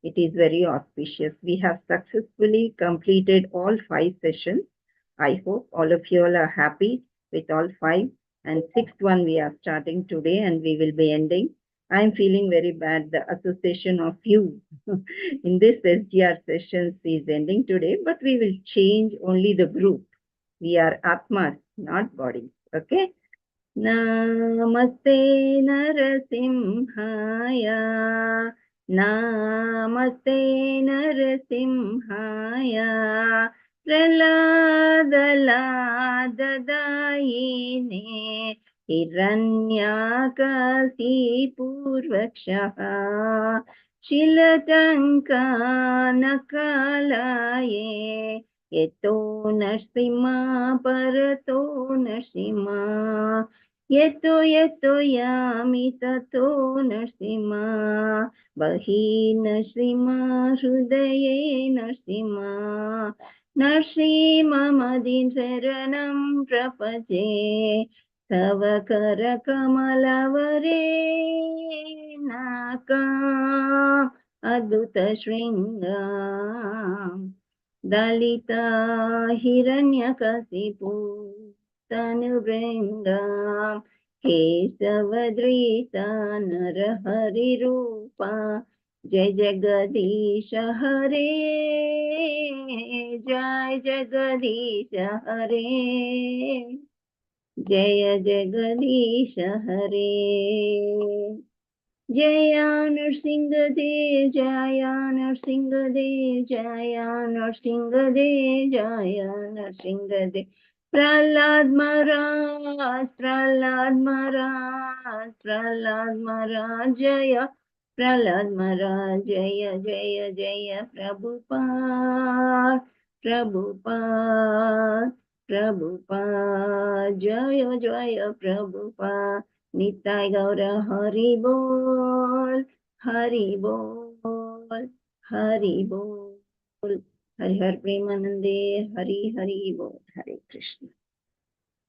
It is very auspicious. We have successfully completed all 5 sessions. I hope all of you all are happy with all 5. And 6th one we are starting today and we will be ending. I am feeling very bad. The association of you in this SGR sessions is ending today, but we will change only the group. We are Atmas, not bodies. Okay? Namaste Narasimhaya. Namaste Narasimhaya. Praladadayine Hiranyakasipurvakshaha Shilatankanakalaye Yeto Nrsimha Parato Nrsimha Yeto yami tato Nrsimha Bahi Nrsimha Hrudaye Nrsimha Nrsimha Madin Saranam Prapaje Tava Kara Kamalavare Nakam Adhuta Shringam Dalita Hiranyakasipu Tanuvringam Kesavadrita Narahari Rupa Jai Jagadisha Hare Jai Jagadisha Hare Jaya Jagadisha Hare Jaya Nrsimhadev Jaya Nrsimhadev Jaya Nrsimhadev Jaya Nrsimhadev Prahlad Maharaj Prahlad Maharaj Prahlad Maharaj Jaya Prahlad Maharaj Jaya Jaya Jaya Prabhupada Prabhupada Prabhupada Jaya Jaya Prabhupada Nitai Gaura Hari Bol, Hari Bol, Hari Bol. Hari Har Premanande, Hari Hari Bol, Hare Krishna.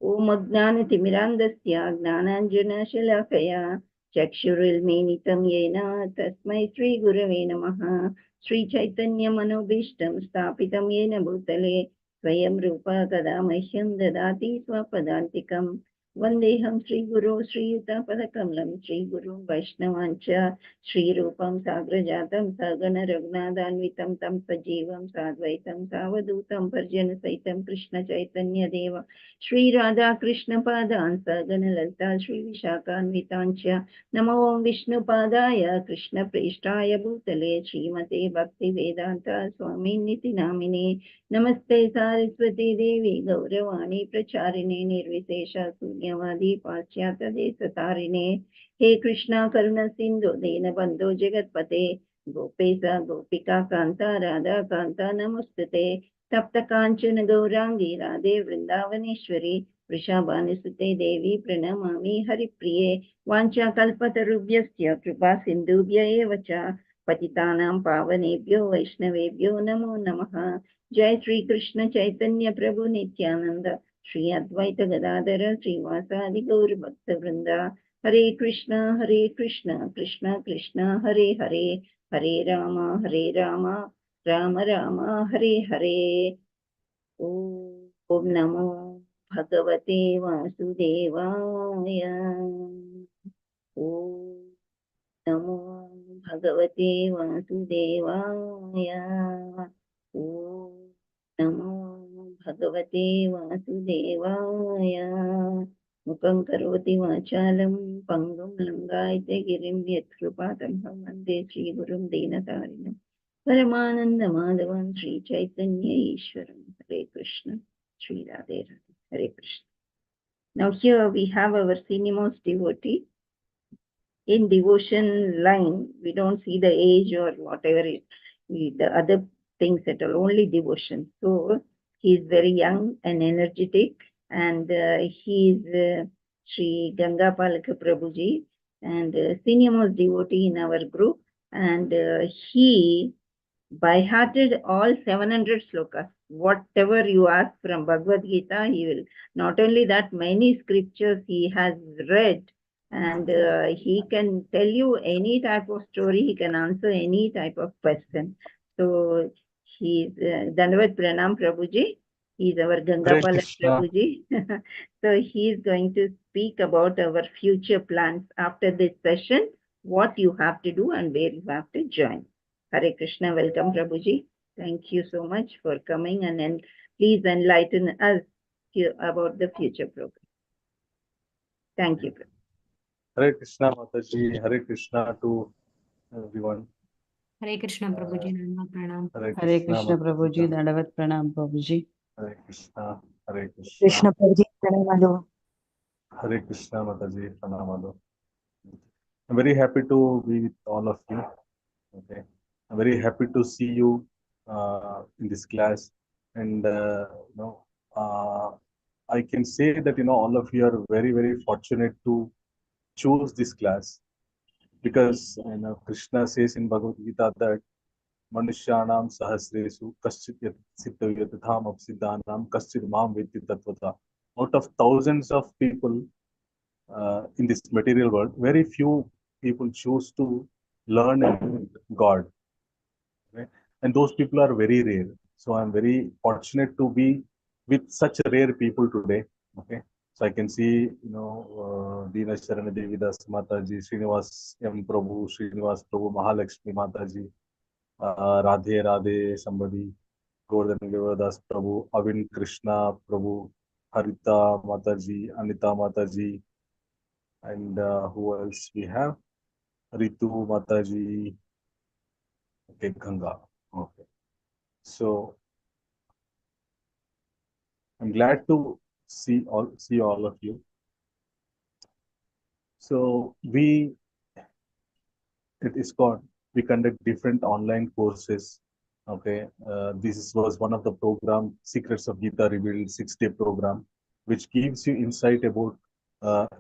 Om Ajnanatimirandasya Gnananjanashalakaya Chakshurulmenitam Yena Tasmai Sri Gurave Namaha Sri Chaitanya Manobishtam Stapitam Yena Bhutale Swayam Rupa Kada Mahyam Dadati Swapadantikam Vandeham Sri Guru Sri Yuta Padakamalam Sri Guru Vaishnavancha Sri Rupam Sagrajatam Sagana Raghunathanvitam Tam Sajivam Sadvaitam Savadutam Parjana Saitam Krishna Chaitanya Deva Shri Radha Krishna Padan Sagana Lalita Shri Vishakhanvitancha Namo Om Vishnu Padaya Krishna Preshtaya Bhutale Srimate Bhakti Vedanta Swami Niti Namine Namaste Saraswati Devi Gauravani Pracharine Nirvishesha Sunyavadi Paschyata Desatarine He Krishna Karuna Sindhu Dena Bandhu Jagatpate Gopesa Gopika Kanta Radha Kanta Namustate Tapta Kanchana Gaurangi Radhe Vrindavaneshwari Vrishabhanusute Devi Pranamami Haripriye Vancha Kalpatarubhyasya Kripa Sindhubhya Evacha Patitanam Pavanebhyo Vaishnavebhyo Namo Namaha Jai Sri Krishna Chaitanya Prabhu Nityananda Sri Advaita Gadadhara Srivasadi Gaur Bhakta Vrinda Hare Krishna Krishna Krishna Hare Hare Hare Rama Rama Rama Hare Hare Om Namo Bhagavate Vasudevaya Om Namo Bhagavate Vasudevaya Om Namo Bhagavate Vasudevaya Mukam Karoti Vachalam Pangam Langaite Girim Yatkrupatam Vande Sri Gurum Dinatarinam Paramananda Madhavan Sri Chaitanya Ishwaram Hare Krishna Sri Radhe Radhe Hare Krishna. Now here we have our senior-most devotee. In devotion line, we don't see the age or whatever the other things at all, only devotion. So he is very young and energetic, and he is Sri Gangapalaka Prabhuji, and senior-most devotee in our group, and he by-hearted all 700 slokas. Whatever you ask from Bhagavad Gita, he will. Not only that, many scriptures he has read, and he can tell you any type of story. He can answer any type of question. So he's Dandavat Pranam Prabhuji. He's our Hare Gangapala Krishna. Prabhuji. So he's going to speak about our future plans after this session, what you have to do and where you have to join. Hare Krishna. Welcome, Prabhuji. Thank you so much for coming, and please enlighten us about the future program. Thank you. Hare Krishna Mataji. Hare Krishna to everyone. Hare Krishna Prabhuji, Dandavat Pranam. Hare Krishna Prabhuji, Dandavat Pranam Prabhuji. Hare Krishna. Hare Krishna Krishna. Prabhuji, Pranamalo. Hare Krishna Mataji. Pranamalo. I'm very happy to be with all of you. Okay. I'm very happy to see you in this class, and I can say that all of you are very, very fortunate to choose this class, because Krishna says in Bhagavad Gita that Manusyanam sahasresu kaschit siddhavyatatham apsiddhanam kaschit mam vetti tattvata. Out of thousands of people in this material world, very few people choose to learn about God. Right? And those people are very rare. So I'm very fortunate to be with such rare people today. Okay. So I can see, Deena Sharana Devidas Mataji, Srinivas M. Prabhu, Srinivas Prabhu, Mahalakshmi Mataji, Radhe Radhe, somebody, Gordhan Devadas Prabhu, Avin Krishna Prabhu, Harita Mataji, Anita Mataji, and who else we have? Ritu Mataji, okay, Ganga. Okay. So I'm glad to see all of you. So at ISKCON, we conduct different online courses. Okay, this was one of the program, Secrets of Gita Revealed 6-day program, which gives you insight about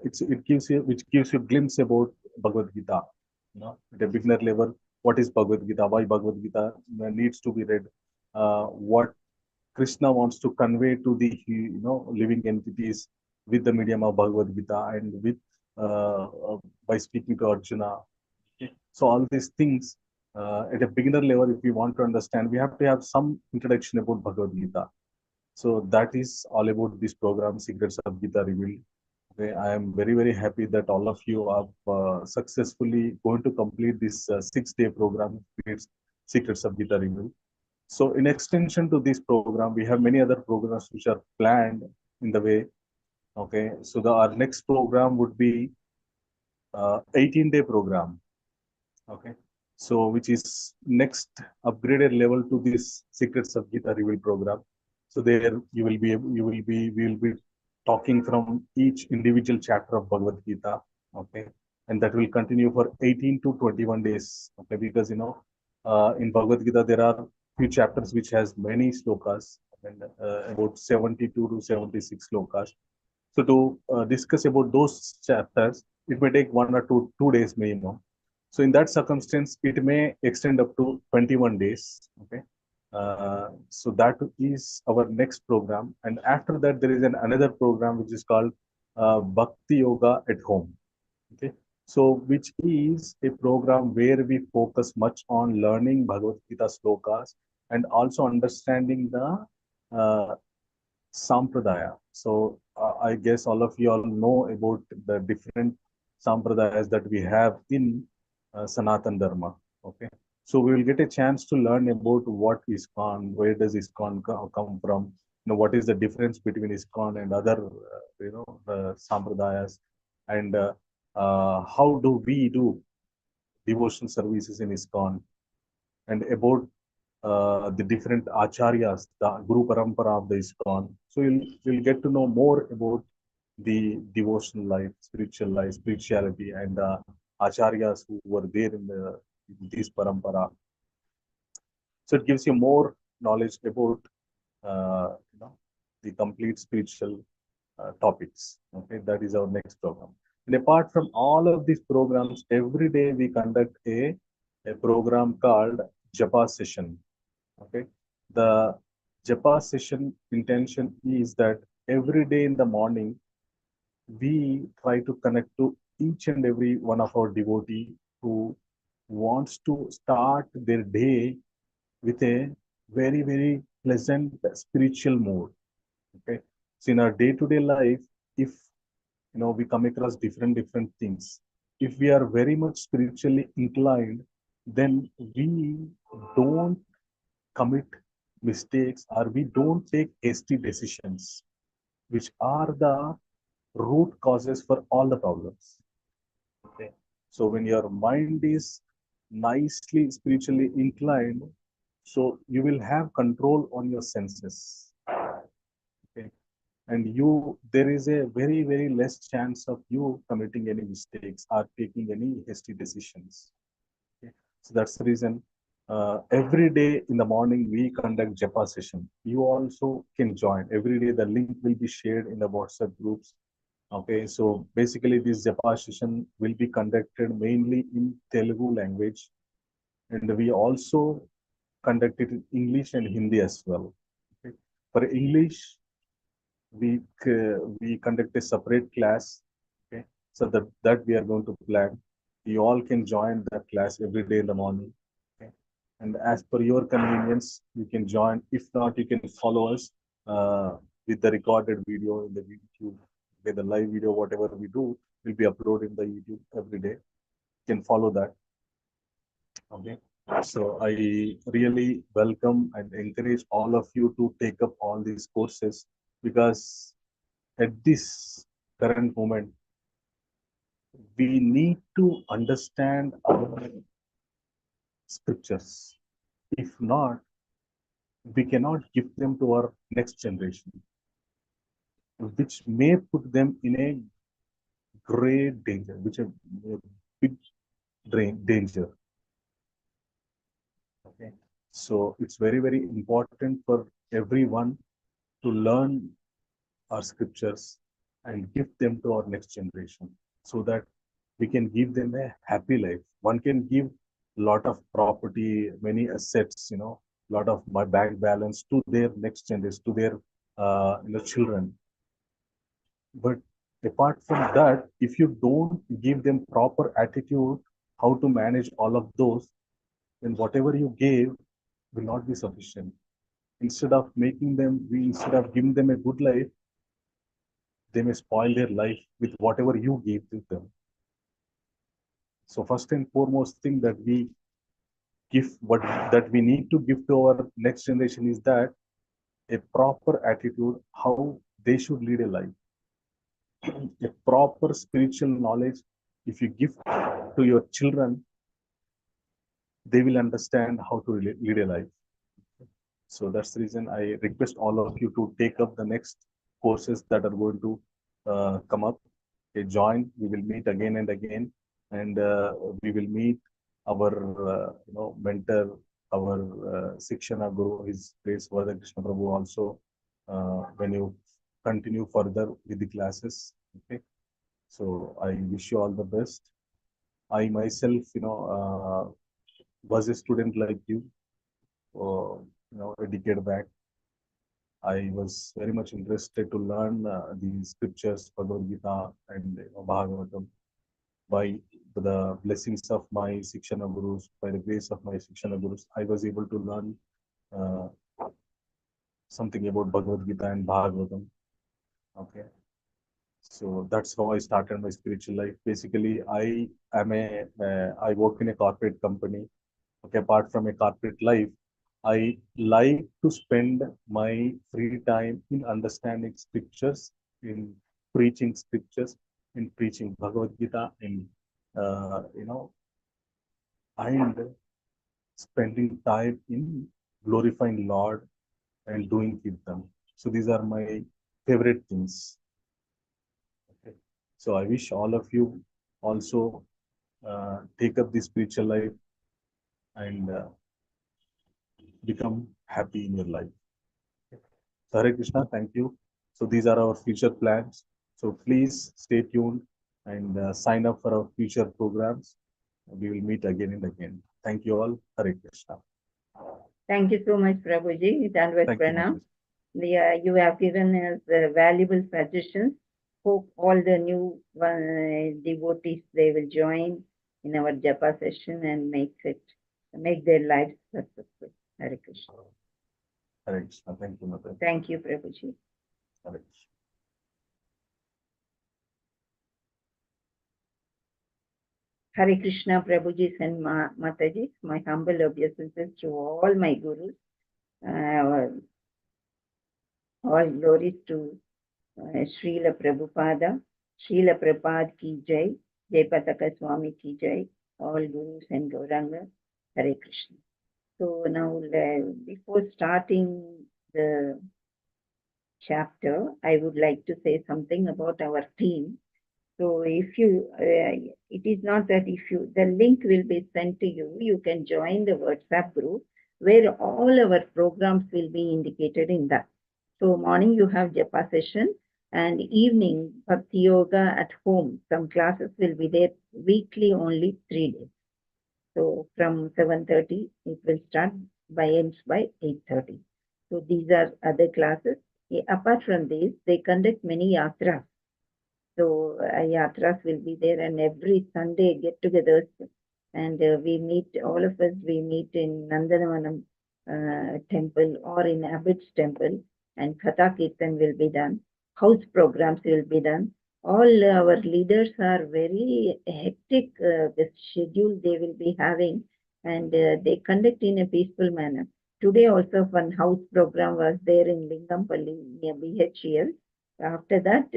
which gives you a glimpse about Bhagavad Gita. At a beginner level, what is Bhagavad Gita? Why Bhagavad Gita needs to be read? What Krishna wants to convey to the living entities with the medium of Bhagavad Gita, and with by speaking to Arjuna. Okay. So all these things at a beginner level, if we want to understand, we have to have some introduction about Bhagavad Gita. So that is all about this program, Secrets of Gita Revealed. Okay. I am very, very happy that all of you are successfully going to complete this 6-day program, Secrets of Gita Revealed. So in extension to this program, we have many other programs which are planned in the way. Okay, so our next program would be 18-day program. Okay, so which is next upgraded level to this Secrets of Gita Revealed program. So there we will be talking from each individual chapter of Bhagavad Gita. Okay, and that will continue for 18 to 21 days. Okay, because in Bhagavad Gita there are few chapters which has many slokas, and about 72 to 76 slokas. So to discuss about those chapters, it may take 1 or 2 days minimum. So in that circumstance, it may extend up to 21 days. Okay. So that is our next program. And after that, there is another program which is called Bhakti Yoga at Home. Okay. So which is a program where we focus much on learning Bhagavad Gita slokas and also understanding the Sampradaya. So I guess all of you all know about the different Sampradayas that we have in Sanatan Dharma. Okay. So we will get a chance to learn about what ISKCON, where does ISKCON come from, what is the difference between ISKCON and other, Sampradayas, and how do we do devotional services in ISKCON, and about the different acharyas, the Guru Parampara of the ISKCON. So you'll get to know more about the devotional life, spirituality, and acharyas who were there in this parampara. So it gives you more knowledge about the complete spiritual topics. Okay, that is our next program. And apart from all of these programs, every day we conduct a program called Japa session. Okay, the Japa session intention is that every day in the morning we try to connect to each and every one of our devotee who wants to start their day with a very, very pleasant spiritual mood. Okay. So in our day-to-day life, if we come across different things, if we are very much spiritually inclined, then we don't commit mistakes or we don't take hasty decisions, which are the root causes for all the problems. Okay. So when your mind is nicely spiritually inclined, so you will have control on your senses. Okay. And there is a very, very less chance of you committing any mistakes or taking any hasty decisions. Okay. So that's the reason every day in the morning we conduct japa session. You also can join. Every day the link will be shared in the WhatsApp groups. Okay, so basically this japa session will be conducted mainly in Telugu language, and we also conduct it in English and Hindi as well. Okay. For English, we conduct a separate class. Okay, so that we are going to plan. You all can join that class every day in the morning. Okay, and as per your convenience, you can join. If not, you can follow us with the recorded video in the YouTube. With the live video, whatever we do will be uploaded in the YouTube every day. You can follow that. Okay. So I really welcome and encourage all of you to take up all these courses, because at this current moment, we need to understand our scriptures. If not, we cannot give them to our next generation, which may put them in a great danger, which a big danger. Okay. So it's very, very important for everyone to learn our scriptures and give them to our next generation, so that we can give them a happy life. One can give a lot of property, many assets, lot of my bank balance to their next generation, to their children. But apart from that, if you don't give them proper attitude, how to manage all of those, then whatever you gave will not be sufficient. Instead of giving them a good life, they may spoil their life with whatever you give to them. So first and foremost thing that we need to give to our next generation is that a proper attitude, how they should lead a life. A proper spiritual knowledge, if you give to your children, they will understand how to lead a life. So that's the reason I request all of you to take up the next courses that are going to come up. Join. We will meet again and again, and we will meet our mentor, our Sikshana Guru, His Grace Vardhan Krishna Prabhu also, when you continue further with the classes. Okay. So I wish you all the best. I myself, was a student like you, a decade back. I was very much interested to learn the scriptures, Bhagavad Gita and Bhagavatam. By the blessings of my Sikshana Gurus, by the grace of my Sikshana Gurus, I was able to learn uh, something about Bhagavad Gita and Bhagavatam. Okay. So that's how I started my spiritual life. Basically, I work in a corporate company. Okay, apart from a corporate life, I like to spend my free time in understanding scriptures, in preaching scriptures, in preaching Bhagavad Gita, uh, you know, and spending time in glorifying Lord and doing kirtan. So these are my favorite things. Okay. So I wish all of you also take up this spiritual life and become happy in your life. So Hare Krishna, thank you. So these are our future plans. So please stay tuned and sign up for our future programs. We will meet again and again. Thank you all. Hare Krishna. Thank you so much, Prabhuji. Dandavat Thank you, Pranam. Mataji. You have given us valuable suggestions hope all the new devotees, they will join in our japa session and make their lives successful. Hare Krishna. Hare Krishna. Thank you, Mother. Thank you, Prabhuji. Hare Krishna. Hare Krishna, Prabhuji and Mataji. My humble obeisances to all my gurus. All glories to Srila Prabhupada. Srila Prabhupada ki jai. Jai Pataka Swami ki jai. All gurus and Gauranga. Hare Krishna. So now, before starting the chapter, I would like to say something about our theme. So if you, it is not that if you, the link will be sent to you, you can join the WhatsApp group where all our programs will be indicated in that. So morning you have japa session and evening bhakti yoga at home. Some classes will be there weekly, only 3 days. So from 7:30, it will start ends by 8:30. So these are other classes. Apart from these, they conduct many yatras. So yatras will be there, and every Sunday get-togethers, and we meet, all of us, we meet in Nandanavanam temple or in Abbott's temple, and Katha Kirtan will be done. House programs will be done. All our leaders are very hectic the schedule they will be having, and they conduct in a peaceful manner. Today also one house program was there in Lingampalli near BHEL. After that,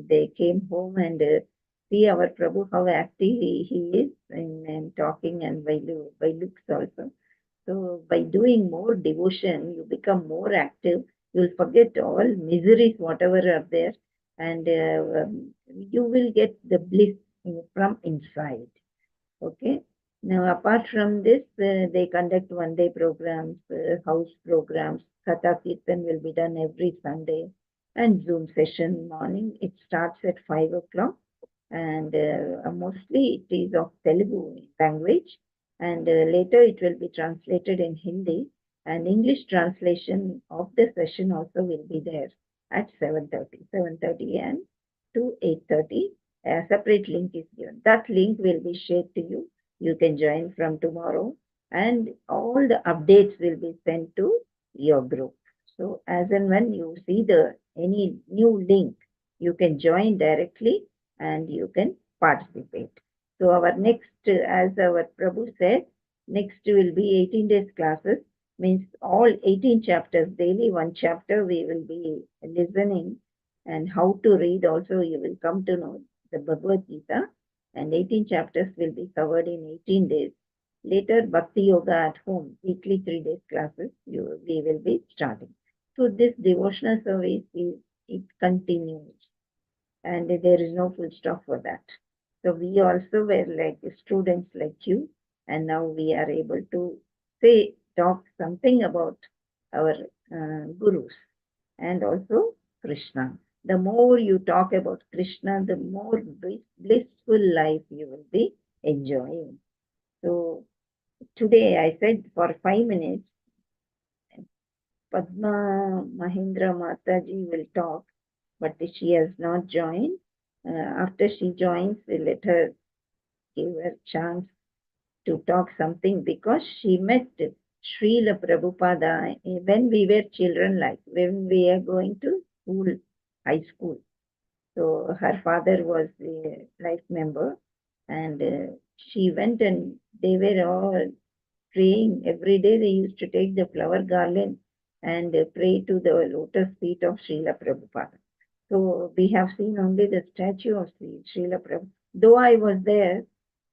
they came home and see our Prabhu, how active he is in talking and by looks also. So by doing more devotion, you become more active. You'll forget all miseries, whatever are there, and you will get the bliss from inside. Okay. Now, apart from this, they conduct one-day programs, house programs. Katha Kirtan will be done every Sunday, and Zoom session morning. It starts at 5 o'clock, and mostly it is of Telugu language, and later it will be translated in Hindi, and English translation of the session also will be there at 7:30 and to 8:30. A separate link is given. That link will be shared to you. You can join from tomorrow, and all the updates will be sent to your group. So as and when you see any new link, you can join directly and you can participate. So our next, as our Prabhu said, next will be 18 days classes, means all 18 chapters daily, one chapter we will be listening, and how to read also you will come to know the Bhagavad Gita, and 18 chapters will be covered in 18 days. Later, Bhakti Yoga at home, weekly 3 days classes, we will be starting. So this devotional service it continues, and there is no full stop for that. So we also were like students like you, and now we are able to talk something about our gurus and also Krishna. The more you talk about Krishna, the more blissful life you will be enjoying. So today I said for 5 minutes, Padma Mahindra Mataji will talk, but she has not joined. After she joins, we'll let her give her chance to talk something, because she met Srila Prabhupada when we were children, like when we are going to school, high school. So her father was a life member, and she went, and they were all praying. Every day they used to take the flower garland and pray to the lotus feet of Srila Prabhupada. So we have seen only the statue of Srila Prabhupada. Though I was there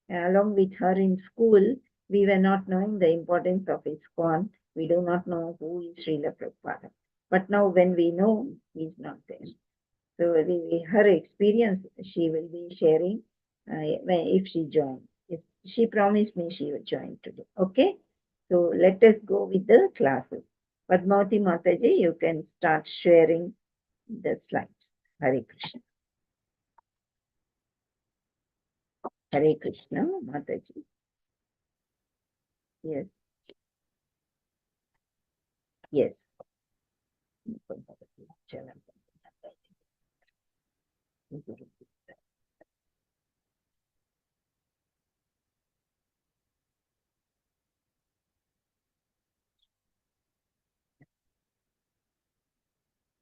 along with her in school, we were not knowing the importance of ISKCON. We do not know who is Srila Prabhupada. But now when we know, he is not there. So her experience she will be sharing if she joins. If she promised me she will join today. Okay? So let us go with the classes. Padmavati Mataji, you can start sharing the slides. Hare Krishna. Hare Krishna, Mataji. Yes. Yes.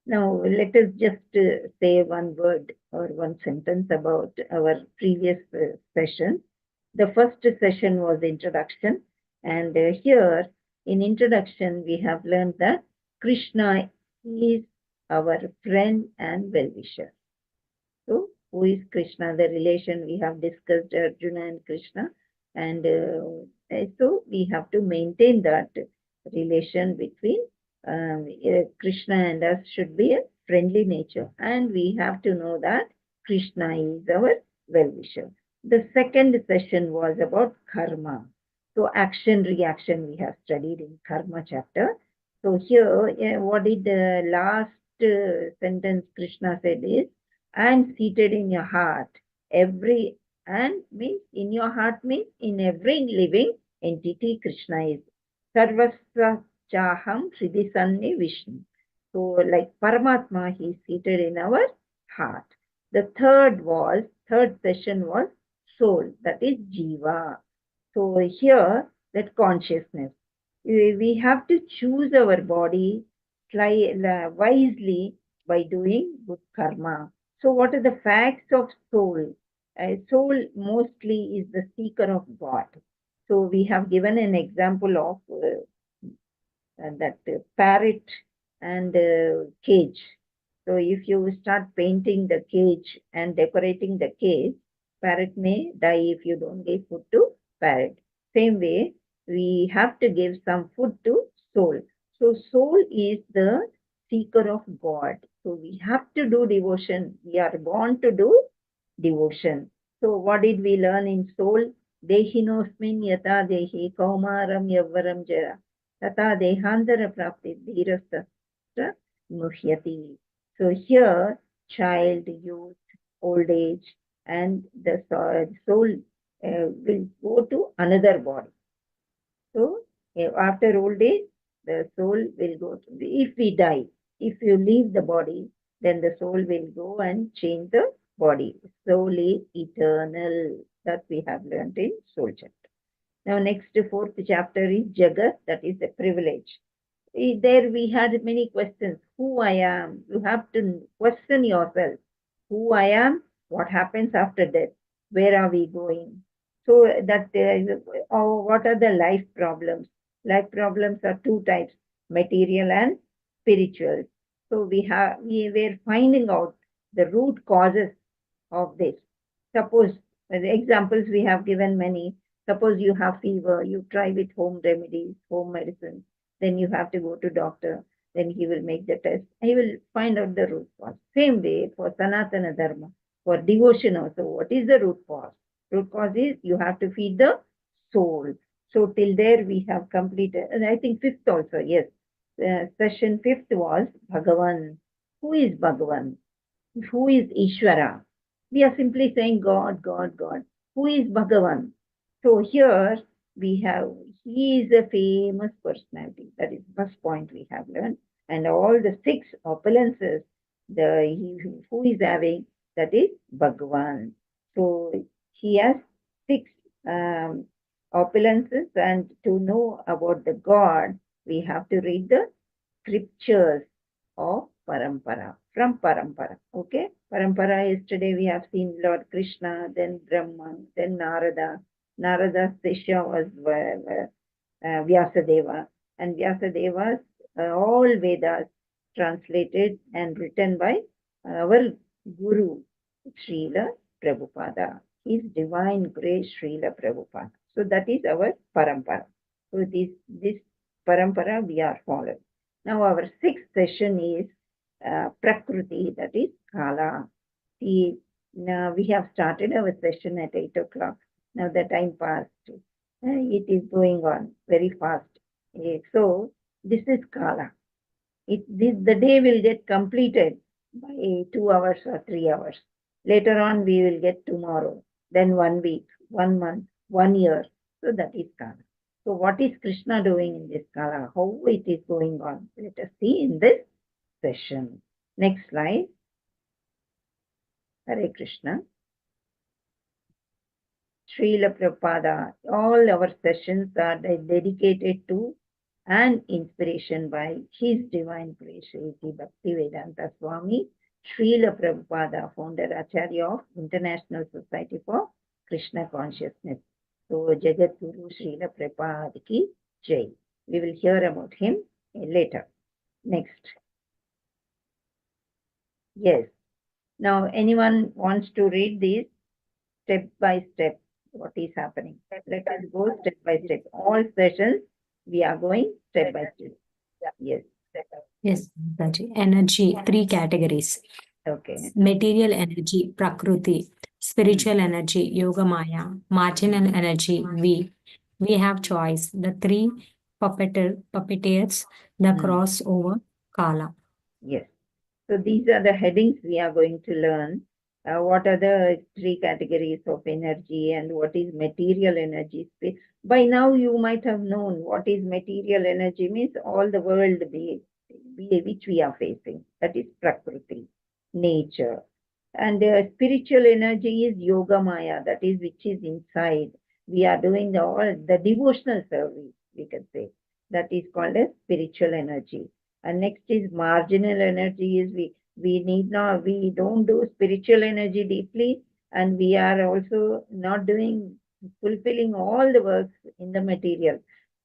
Now, let us just say one word or one sentence about our previous session. The first session was introduction, and here in introduction we have learned that Krishna is our friend and well-wisher. So, who is Krishna? The relation we have discussed, Arjuna and Krishna, and so we have to maintain that relation between Krishna and us should be a friendly nature, and we have to know that Krishna is our well-wisher. The second session was about karma. So action reaction we have studied in karma chapter. So here, what did the last sentence Krishna said is, and seated in your heart, every and means in your heart means in every living entity Krishna is. Sarvasva Chaham Hridisanni Vishnu. So, like Paramatma, he is seated in our heart. The third session was soul, that is Jiva. So, here, that consciousness. We have to choose our body wisely by doing good karma. So, what are the facts of soul? Soul mostly is the seeker of God. So, we have given an example of that parrot and cage. So if you start painting the cage and decorating the cage, parrot may die if you don't give food to parrot. Same way, we have to give some food to soul. So soul is the seeker of God. So we have to do devotion. We are born to do devotion. So what did we learn in soul? Dehinosmin yata dehi kaumaram yavaram jara. Tata dehantara prapti dhirastastra muhyati. So here, child, youth, old age, and the soul will go to another body. So after old age, the soul will go to, if we die, if you leave the body, then the soul will go and change the body. Soul is eternal. That we have learned in soul chapter. Now next fourth chapter is Jagat, that is the privilege. There we had many questions. Who I am? You have to question yourself. Who I am? What happens after death? Where are we going? So that what are the life problems? Life problems are two types: material and spiritual. So we were finding out the root causes of this. Suppose the examples we have given many. Suppose you have fever, you try with home remedies, home medicine, then you have to go to doctor, then he will make the test, he will find out the root cause. Same way for Sanatana Dharma, for devotion also, what is the root cause? Root cause is you have to feed the soul. So till there we have completed, and I think fifth also, yes. Session fifth was Bhagavan. Who is Bhagavan? Who is Ishvara? We are simply saying God, God, God. Who is Bhagavan? So here we have, he is a famous personality. That is the first point we have learned. And all the six opulences, who is having, that is Bhagavan. So he has six opulences, and to know about the God, we have to read the scriptures of Parampara, from Parampara. Okay, Parampara, yesterday we have seen Lord Krishna, then Brahma, then Narada. Narada's Sishya was Vyasadeva, and Vyasadeva's all Vedas translated and written by our Guru, Srila Prabhupada. His divine grace, Srila Prabhupada. So that is our Parampara. So this Parampara we are following. Now our sixth session is Prakriti, that is Kala. Now we have started our session at 8 o'clock. Now the time passed. It is going on very fast. So this is Kala. The day will get completed by 2 hours or 3 hours. Later on we will get tomorrow, then 1 week, 1 month, 1 year. So that is Kala. So what is Krishna doing in this Kala? How it is going on? Let us see in this session. Next slide. Hare Krishna. Srila Prabhupada, all our sessions are dedicated to and inspiration by His Divine Grace, Sri Bhaktivedanta Swami, Srila Prabhupada, founder Acharya of International Society for Krishna Consciousness. So, Jagat Guru Srila Prabhupada ki Jai. We will hear about him later. Next. Yes. Now, anyone wants to read this step by step? What is happening? Let us go step by step. All sessions, we are going step by step. Yes. Yes, Mataji. Energy, 3 categories. Okay. Material energy, Prakriti. Spiritual energy, Yoga Maya. Marginal energy, we. We have choice. The 3 puppeteers, the crossover, Kala. Yes. So these are the headings we are going to learn. What are the 3 categories of energy and what is material energy? By now you might have known what is material energy means. All the world which we are facing. That is Prakriti, nature. And spiritual energy is Yoga Maya, that is which is inside. We are doing all the devotional service, we can say. That is called as spiritual energy. And next is marginal energy is we don't do spiritual energy deeply, and we are also not fulfilling all the works in the material.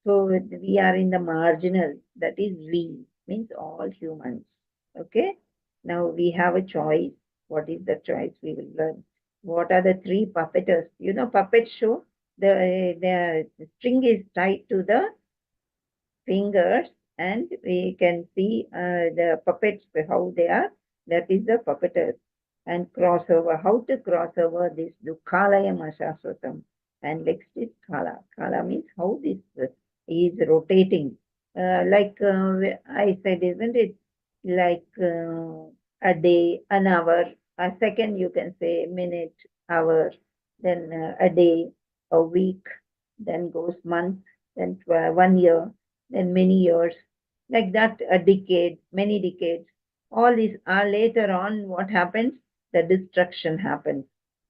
So we are in the marginal, that is we, means all humans. Okay. Now we have a choice. What is the choice? We will learn. What are the 3 puppeteers? You know, puppet show, the string is tied to the fingers and we can see the puppets, how they are. That is the puppeteers. And crossover, how to cross over this Dukhalaya Mashaswatam. And next is Kala. Kala means how this is rotating. Like I said, isn't it? Like a day, an hour, a second, you can say minute, hour, then a day, a week, then goes month, then 1 year, then many years, like that, a decade, many decades. All these are later on what happens? The destruction happens.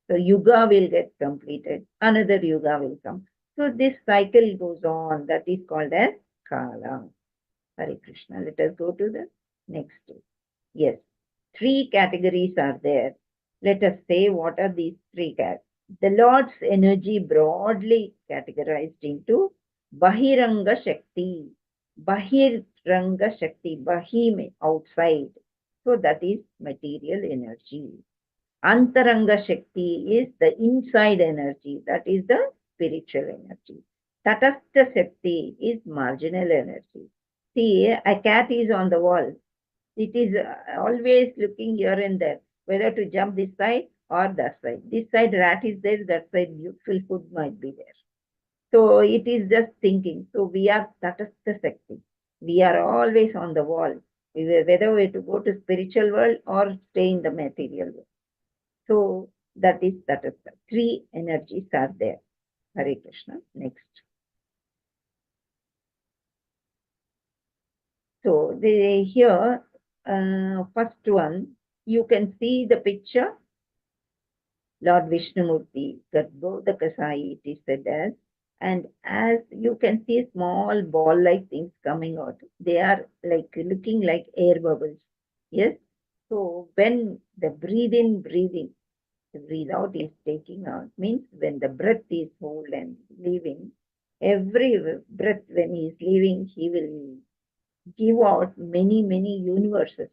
So yuga will get completed, another yuga will come. So this cycle goes on, that is called as Kala. Hare Krishna. Let us go to the next. Yes, 3 categories are there. Let us say what are these 3 categories. The Lord's energy broadly categorized into Bahiranga Shakti. Bahiranga Shakti, Bahi outside. So that is material energy. Antaranga Shakti is the inside energy. That is the spiritual energy. Tatastha Shakti is marginal energy. See, a cat is on the wall. It is always looking here and there, whether to jump this side or that side. This side rat is there, that side beautiful food might be there. So it is just thinking. So we are Tatastha Shakti. We are always on the wall, whether we to go to spiritual world or stay in the material world. So that is Tatastha. 3 energies are there. Hare Krishna. Next. So here, first one, you can see the picture. Lord Vishnumurti, Garbhoda Kasai, it is said as, and as you can see small ball-like things coming out. They are like looking like air bubbles. Yes. So when the breathing, the breathe out is taking out, means when the breath is whole and leaving, every breath when he is leaving, he will give out many, many universes.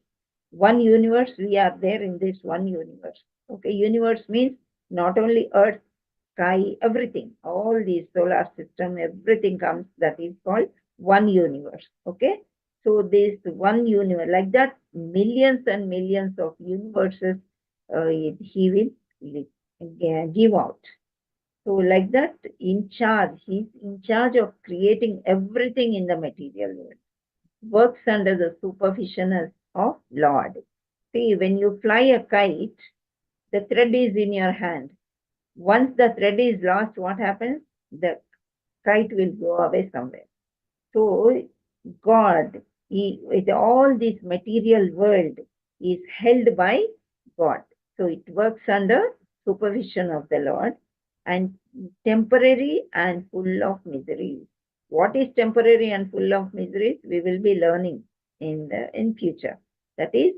One universe, we are there in this one universe. Okay, universe means not only earth, sky, everything, all these solar system, everything comes, that is called one universe. Okay, so this one universe, like that, millions and millions of universes he will give out. So like that, in charge, he's in charge of creating everything in the material world. Works under the supervision of Lord. See, when you fly a kite, the thread is in your hand. Once the thread is lost, what happens? The kite will go away somewhere. So God, with all this material world, is held by God. So it works under supervision of the Lord, and temporary and full of miseries. What is temporary and full of miseries? We will be learning in future. That is,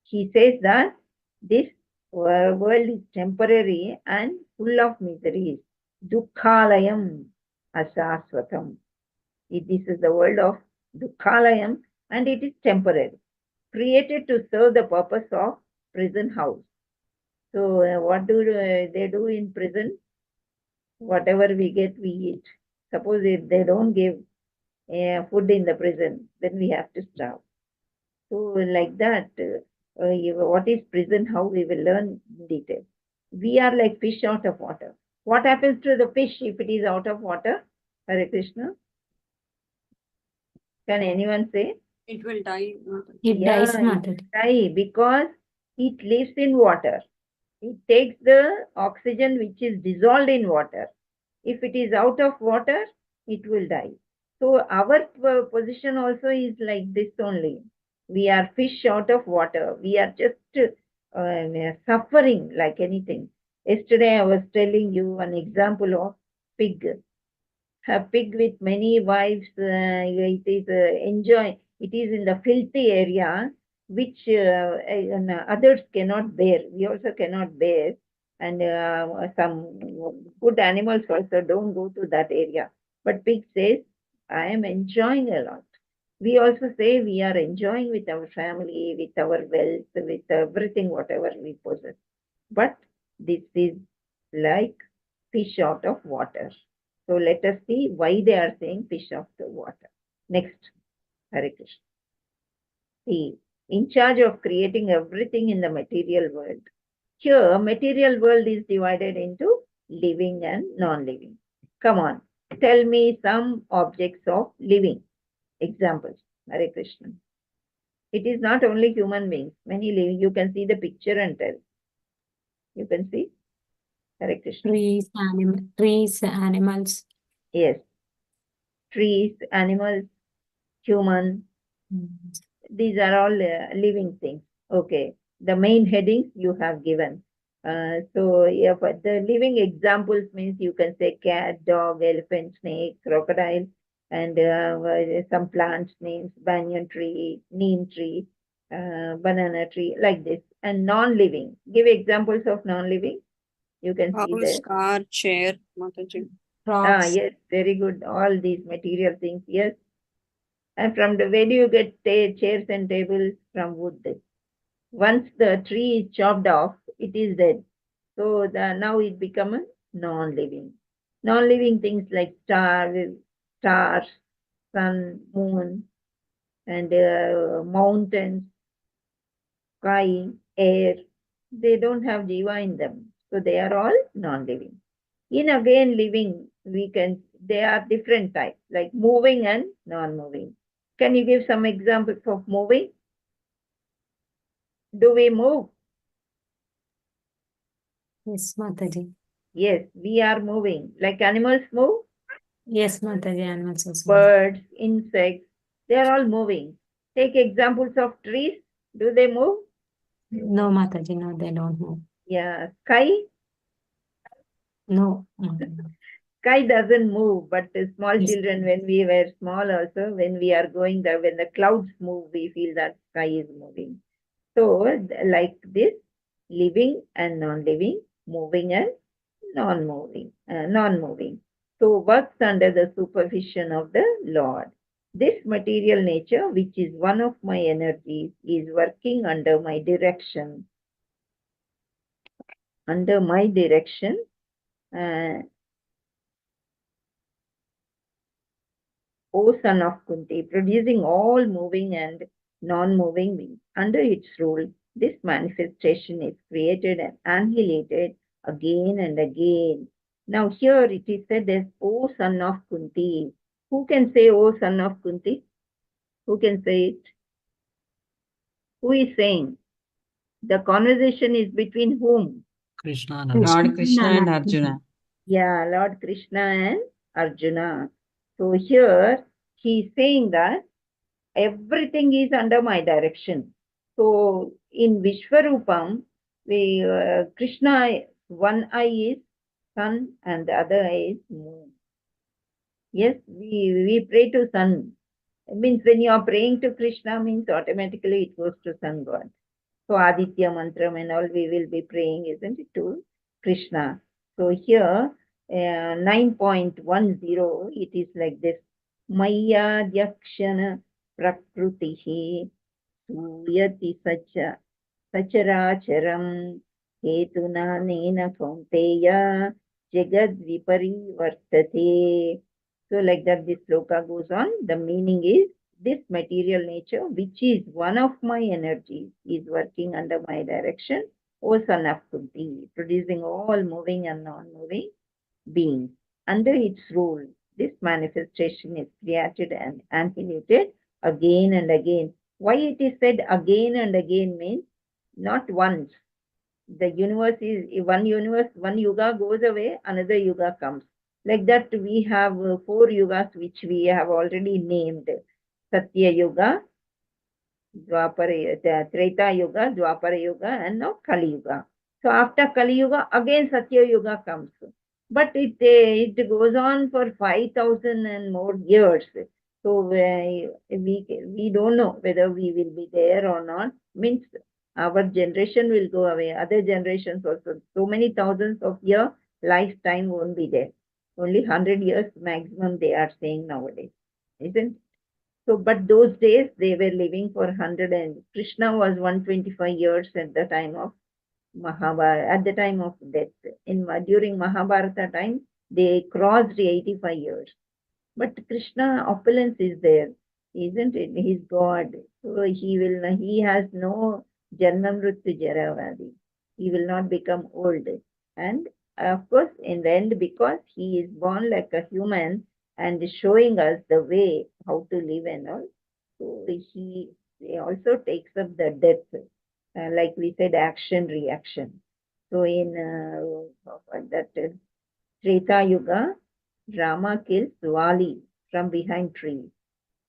he says that this world is temporary and full of miseries. Dukkhalayam asaswatam. This is the world of Dukkhalayam, and it is temporary, created to serve the purpose of prison house. So what do they do in prison? Whatever we get, we eat. Suppose if they don't give food in the prison, then we have to starve. So like that, what is prison, how we will learn in detail. We are like fish out of water. What happens to the fish if it is out of water? Hare Krishna. Can anyone say? It will die. It dies, it Mataji. die because it lives in water. It takes the oxygen which is dissolved in water. If it is out of water, it will die. So our position also is like this only. We are fish out of water. We are just suffering like anything. Yesterday I was telling you an example of pig. A pig with many wives, it is it is in the filthy area, which others cannot bear. We also cannot bear. And some good animals also don't go to that area. But pig says, I am enjoying a lot. We also say we are enjoying with our family, with our wealth, with everything, whatever we possess. But this is like fish out of water. So let us see why they are saying fish of the water. Next, Hare Krishna. See, in charge of creating everything in the material world. Here, material world is divided into living and non-living. Come on, tell me some objects of living. Examples, Hare Krishna. It is not only human beings, many living. You can see the picture and tell. You can see. Hare Krishna. Trees, animals. Yes. Trees, animals, human. These are all living things. Okay. The main headings you have given. So yeah, but the living examples means you can say cat, dog, elephant, snake, crocodile, and some plants names, banyan tree, neem tree, banana tree, like this. And non-living. Give examples of non-living. You can see House, there. car, chair, Mataji. Rocks. Yes, very good. All these material things, yes. And from the where do you get chairs and tables? From wood. Once the tree is chopped off, it is dead. So now it becomes a non-living. Non-living things like stars, sun, moon, and mountains, sky, air. They don't have jiva in them. So they are all non-living. In again living, they are different types, like moving and non-moving. Can you give some examples of moving? Do we move? Yes, Mataji. Yes, we are moving. Like animals move, Yes, Mataji, animals also. birds, insects, they are all moving. Take examples of trees. Do they move? No, Mataji, no, they don't move. Yeah, sky. No, Mataji. Sky doesn't move, but the small Yes. children, when we were small also, when we are going there, when the clouds move, we feel that sky is moving. So like this, living and non-living, moving and non-moving. So works under the supervision of the Lord. This material nature, which is one of my energies, is working under my direction. Under my direction, O son of Kunti, producing all moving and non-moving beings. Under its rule, this manifestation is created and annihilated again and again. Now here it is said as O son of Kunti. Who can say O son of Kunti? Who can say it? Who is saying? The conversation is between whom? Krishna Lord Krishna and Arjuna. Yeah, Lord Krishna and Arjuna. So here he is saying that everything is under my direction. So in Vishwarupam, Krishna, one eye is sun and the other eye is moon. Yes, we pray to sun. It means when you are praying to Krishna, means automatically it goes to sun god. So Aditya Mantram and all we will be praying, isn't it, to Krishna. So here, 9.10, it is like this. Maya Dyakshana Prakrutihi Suyati Sacha Sacharacharam Hetuna Nena Kaunteya Jagad Viparivartate. So like that this sloka goes on. The meaning is this material nature, which is one of my energies, is working under my direction, O son of Kunti, producing all moving and non-moving beings. Under its rule, this manifestation is created and annihilated again and again. Why it is said again and again means not once. The universe is one yuga goes away, another yuga comes. Like that, we have 4 yugas which we have already named. Satya Yuga, Treta Yuga, Dwapara Yuga, and now Kali Yuga. So after Kali Yuga, again Satya Yuga comes. But it goes on for 5,000 and more years. So we don't know whether we will be there or not. Means our generation will go away. Other generations also. So many thousands of year lifetime won't be there. Only 100 years maximum they are saying nowadays. Isn't? So, but those days they were living for 100 and Krishna was 125 years at the time of Mahabharata, at the time of death. During Mahabharata time, they crossed 85 years. But Krishna opulence is there, isn't it? He's God. So he has no Janmamrityu Jaravadi. He will not become old. And of course, in the end, because he is born like a human and showing us the way how to live and all, so he also takes up the death. Like we said, action, reaction. So in that Treta Yuga, Rama kills Vali from behind trees.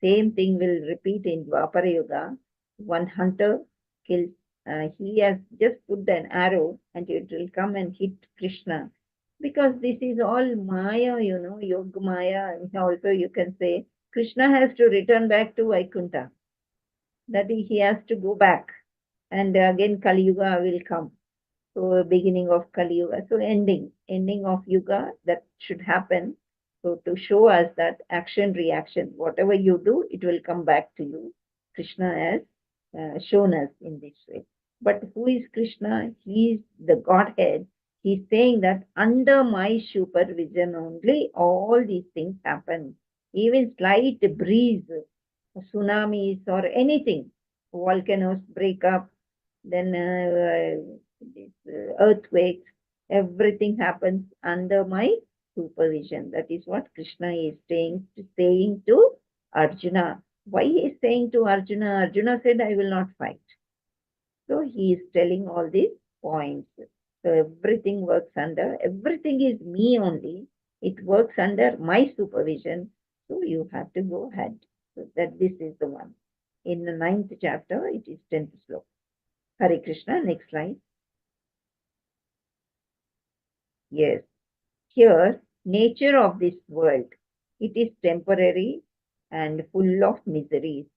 Same thing will repeat in Dwapara Yuga. One hunter kills, he has just put an arrow and it will come and hit Krishna. Because this is all Maya, Yoga Maya. Also you can say Krishna has to return back to Vaikuntha. That he has to go back. And again Kali Yuga will come. So beginning of Kali Yuga. So ending of Yuga that should happen. So to show us that action, reaction, whatever you do, it will come back to you. Krishna has shown us in this way. But who is Krishna? He is the Godhead. He's saying that under my supervision only, all these things happen. Even slight breeze, tsunamis or anything, volcanoes break up, then earthquakes, everything happens under my supervision. That is what Krishna is saying to Arjuna. Why he is saying to Arjuna? Arjuna said, I will not fight. So he is telling all these points. So everything works under, everything is me only. It works under my supervision. So you have to go ahead. So that this is the one. In the 9th chapter, it is 10th sloka. Hare Krishna, next slide. Yes. Here, nature of this world, it is temporary and full of miseries.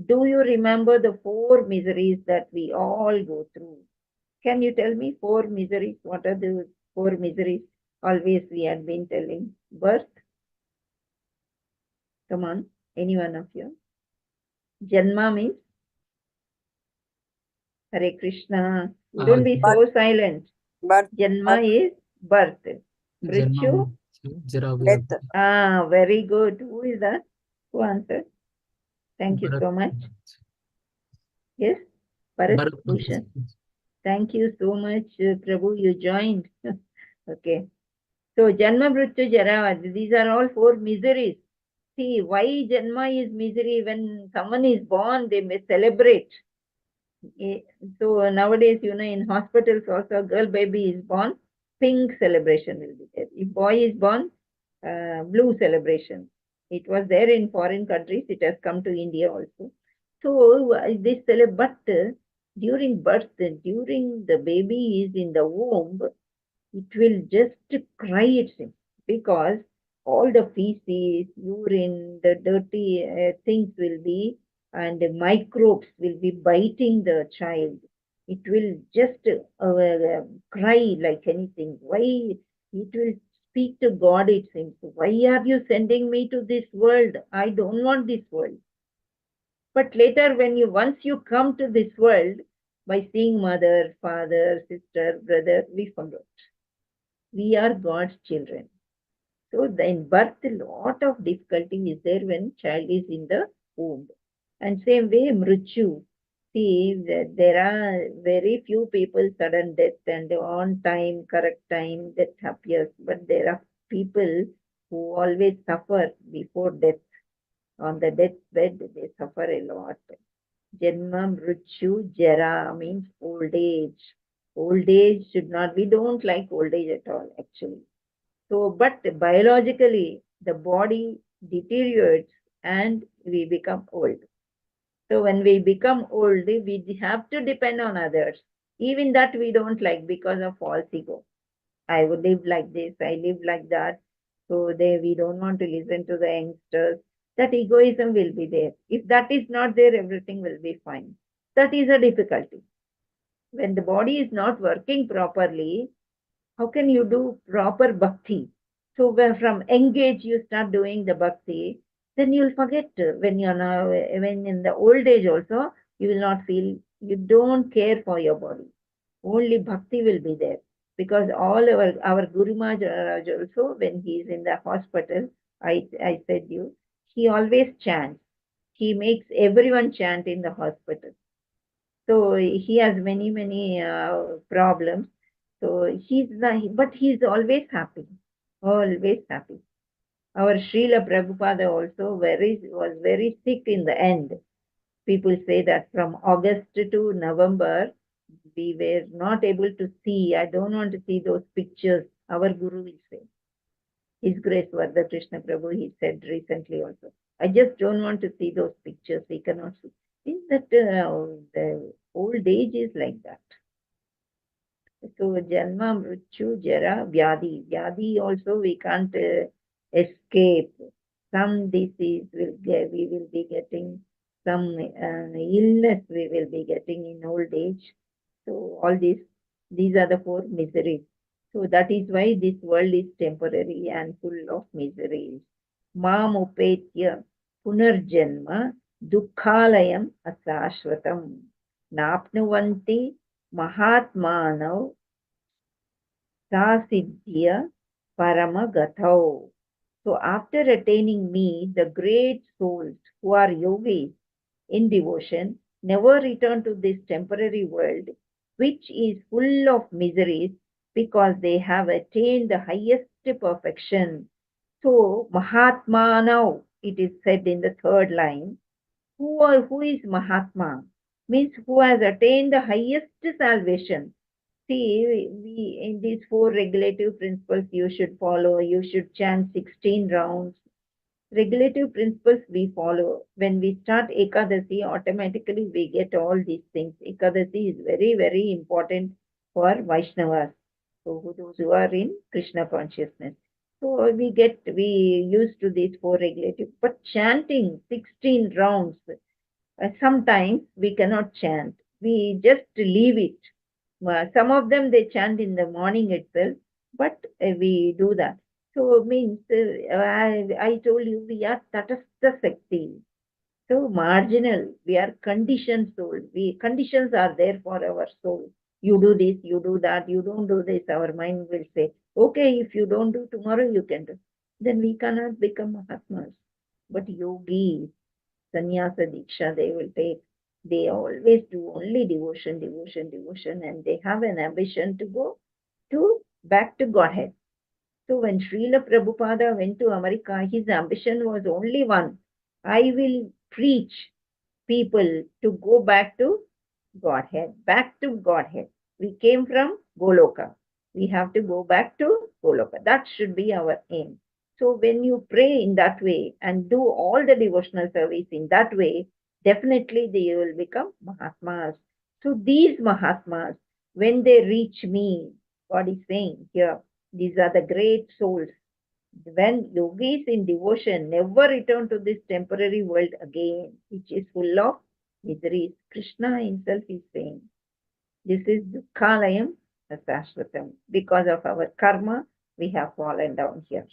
Do you remember the 4 miseries that we all go through? Can you tell me 4 miseries? What are the 4 miseries? Always we had been telling. Birth. Come on, any one of you. Janma means? Hare Krishna. You don't be so silent. Birth. Janma is birth. Mrityu? Death. Very good. Who is that? Who answered? Thank you so much. Yes, Bharat Bhushan. Thank you so much, Prabhu. You joined. Okay. So Janma, Mrityu, Jara. These are all 4 miseries. See, why Janma is misery? When someone is born, they may celebrate. So nowadays, in hospitals also, a girl baby is born, pink celebration will be there. If boy is born, blue celebration. It was there in foreign countries. It has come to India also. So this but during birth, during the baby is in the womb, it will just cry, it seems, because all the feces, urine, the dirty things will be, and the microbes will be biting the child. It will just cry like anything. Why? It will speak to God, it seems. Why are you sending me to this world? I don't want this world. But later, once you come to this world, by seeing mother, father, sister, brother, we forget. We are God's children. So in birth, a lot of difficulty is there when child is in the womb. And same way, mrityu. See, there are very few people sudden death and on time, correct time that appears. But there are people who always suffer before death. On the deathbed, they suffer a lot. Janma, mrityu, jara means old age. Old age should not, we don't like old age at all, actually. So, but biologically, the body deteriorates and we become old. So when we become old, we have to depend on others. Even that we don't like because of false ego. I would live like this, I live like that. So we don't want to listen to the youngsters. That egoism will be there. If that is not there, everything will be fine. That is a difficulty. When the body is not working properly, how can you do proper bhakti? So when from young age you start doing the bhakti, then you'll forget when you're now, when in the old age also, you will not feel, you don't care for your body. Only bhakti will be there. Because all our Guru Maharaj also, when he is in the hospital, I said you, he always chants. He makes everyone chant in the hospital. So he has many problems. So but he's always happy, always happy. Our Srila Prabhupada also was very sick in the end. People say that from August to November, we were not able to see. I don't want to see those pictures. Our Guru will say. His Grace Vardha Krishna Prabhu, he said recently also. I just don't want to see those pictures. We cannot see. Is that the old age is like that. So Janma, Mrityu, Jara, Vyadi. Vyadi also we can't escape. Some disease we will be getting, some illness we will be getting in old age. So all these are the four miseries. So that is why this world is temporary and full of miseries. Mam upetya punarjanma dukkhalayam asashvatam napnuvanti mahatmanav sasidhya paramagatau. So after attaining me, the great souls who are yogis in devotion never return to this temporary world, which is full of miseries because they have attained the highest perfection. So Mahatma now, it is said in the third line, who is Mahatma? Means who has attained the highest salvation. See, we in these four regulative principles you should follow. You should chant 16 rounds. Regulative principles we follow. When we start Ekadasi, automatically we get all these things. Ekadasi is very important for Vaishnavas. So those who are in Krishna consciousness. So we used to these four regulative, but chanting 16 rounds, sometimes we cannot chant. We just leave it. Some of them they chant in the morning itself, but we do that. So it means I told you we are tatastha Sakti. So marginal, we are conditioned soul. Conditions are there for our soul. You do this, you do that, you don't do this. Our mind will say, okay, if you don't do tomorrow, you can do. Then we cannot become Mahatmas. But yogis, sannyasa diksha they will take. They always do only devotion, and they have an ambition to go back to Godhead. So when Srila Prabhupada went to America, his ambition was only one. I will preach people to go back to Godhead, back to Godhead. We came from Goloka. We have to go back to Goloka. That should be our aim. So when you pray in that way and do all the devotional service in that way, definitely they will become Mahatmas. So these Mahatmas, when they reach me, God is saying here, these are the great souls. When yogis in devotion never return to this temporary world again, which is full of miseries, Krishna himself is saying, this is Dukhalayam Sashvatam. Because of our karma, we have fallen down here.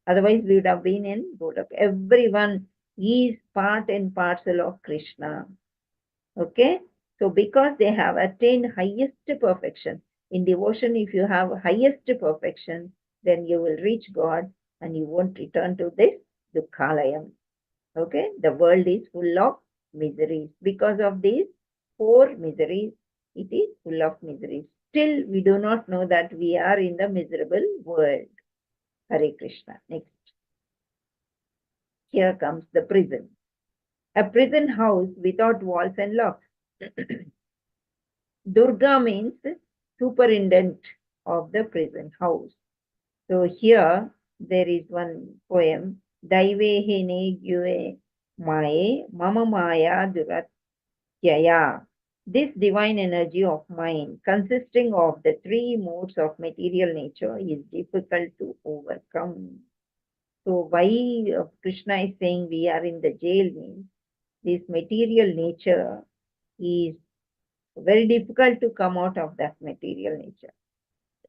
Otherwise, we would have been in Golok. Everyone is part and parcel of Krishna. Okay? So, because they have attained highest perfection, in devotion, if you have highest perfection, then you will reach God and you won't return to this Dukhalayam. Okay? The world is full of miseries. Because of these four miseries, it is full of miseries. Still, we do not know that we are in the miserable world. Hare Krishna. Next. Here comes the prison. A prison house without walls and locks. Durga means superintendent of the prison house. So here there is one poem. Daivehe ne gyue mae mama maya duratyaya. This divine energy of mind, consisting of the three modes of material nature, is difficult to overcome. So why Krishna is saying we are in the jail means this material nature is very difficult to come out of that material nature.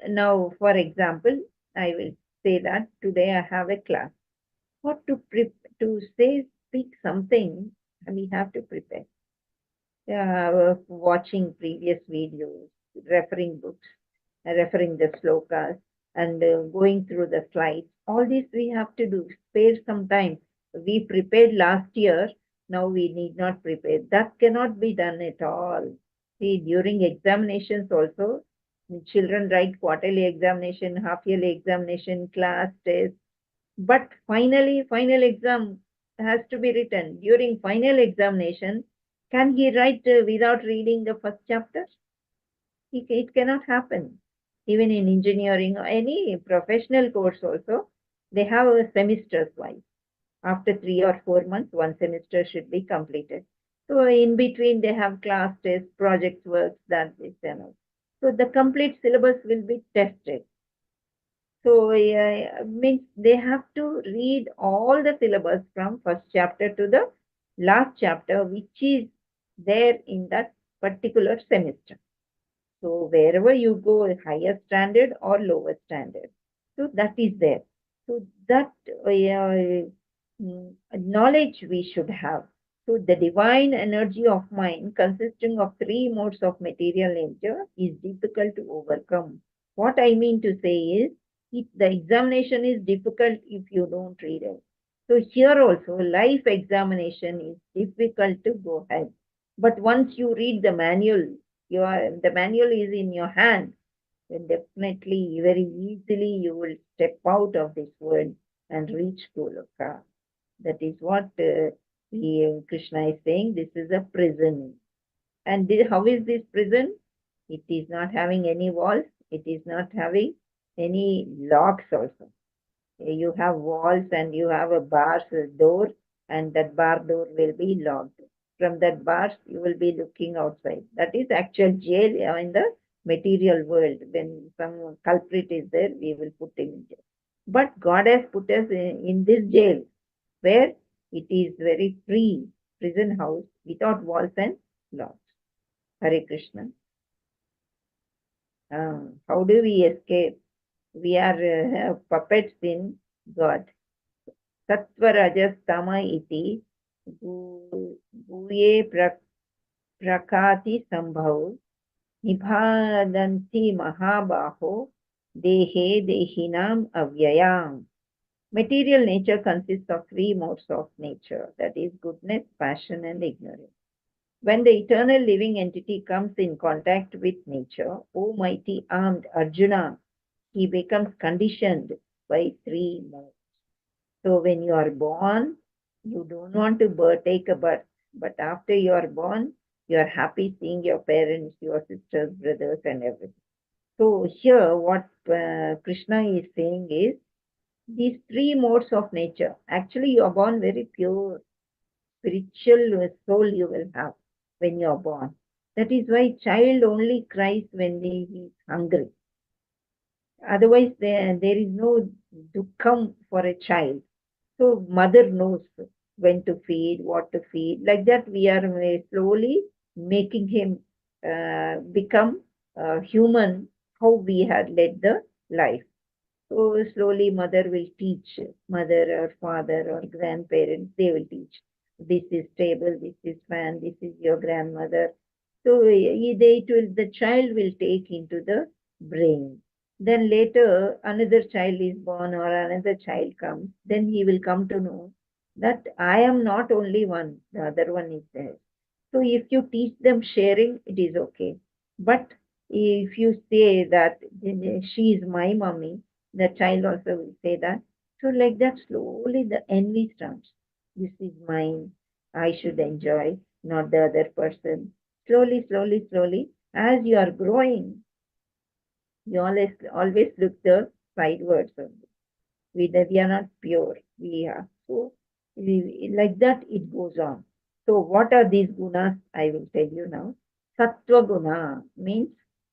Now, for example, I will say that today I have a class. What to speak something, we have to prepare. Watching previous videos, referring books, referring the slokas, and going through the slides. All this we have to do. Spare some time. We prepared last year. Now we need not prepare. That cannot be done at all. See, during examinations also, children write quarterly examination, half-yearly examination, class test. But finally, final exam has to be written. During final examination, can he write without reading the first chapter? It cannot happen. Even in engineering or any professional course also, they have a semesters wise. After 3 or 4 months, one semester should be completed. So in between, they have class tests, project works, that is enough. So the complete syllabus will be tested. So means they have to read all the syllabus from first chapter to the last chapter, which is there in that particular semester. So wherever you go, higher standard or lower standard. So that is there. So that knowledge we should have. So the divine energy of mind consisting of three modes of material nature is difficult to overcome. What I mean to say is, the examination is difficult if you don't read it. So here also, life examination is difficult to go ahead. But once you read the manual, the manual is in your hand, then definitely, very easily, you will step out of this world and reach Goloka. That is what Krishna is saying. This is a prison. And how is this prison? It is not having any walls. It is not having any locks also. You have walls and you have a bar door, and that bar door will be locked. From that bar, you will be looking outside. That is actual jail in the material world. When some culprit is there, we will put him in jail. But God has put us in this jail, where it is very free prison house without walls and locks. Hare Krishna. How do we escape? We are puppets in God. Sattva rajas tama iti guye prakati sambhav nibhadanti mahabaho dehe dehinam avyayam. Material nature consists of three modes of nature, that is goodness, passion, and ignorance. When the eternal living entity comes in contact with nature, O mighty armed Arjuna, he becomes conditioned by three modes. So when you are born, you don't want to take a birth, but after you are born, you are happy seeing your parents, your sisters, brothers, and everything. So here what Krishna is saying is, these three modes of nature, actually you are born very pure, spiritual soul you will have when you are born. That is why child only cries when he is hungry. Otherwise, there is no dukkham for a child. So mother knows when to feed, what to feed. Like that, we are slowly making him become human, how we had led the life. So slowly mother will teach, mother or father or grandparents, they will teach. This is table, this is fan, this is your grandmother. So the child will take into the brain. Then later another child is born or another child comes, then he will come to know that I am not only one, the other one is there. So if you teach them sharing, it is okay. But if you say that she is my mommy, the child also will say that. So like that, slowly the envy starts. This is mine. I should enjoy, not the other person. Slowly, slowly, slowly, as you are growing, you always look the sidewards only. We are not pure. We are so like that it goes on. So what are these gunas? I will tell you now. Sattva guna means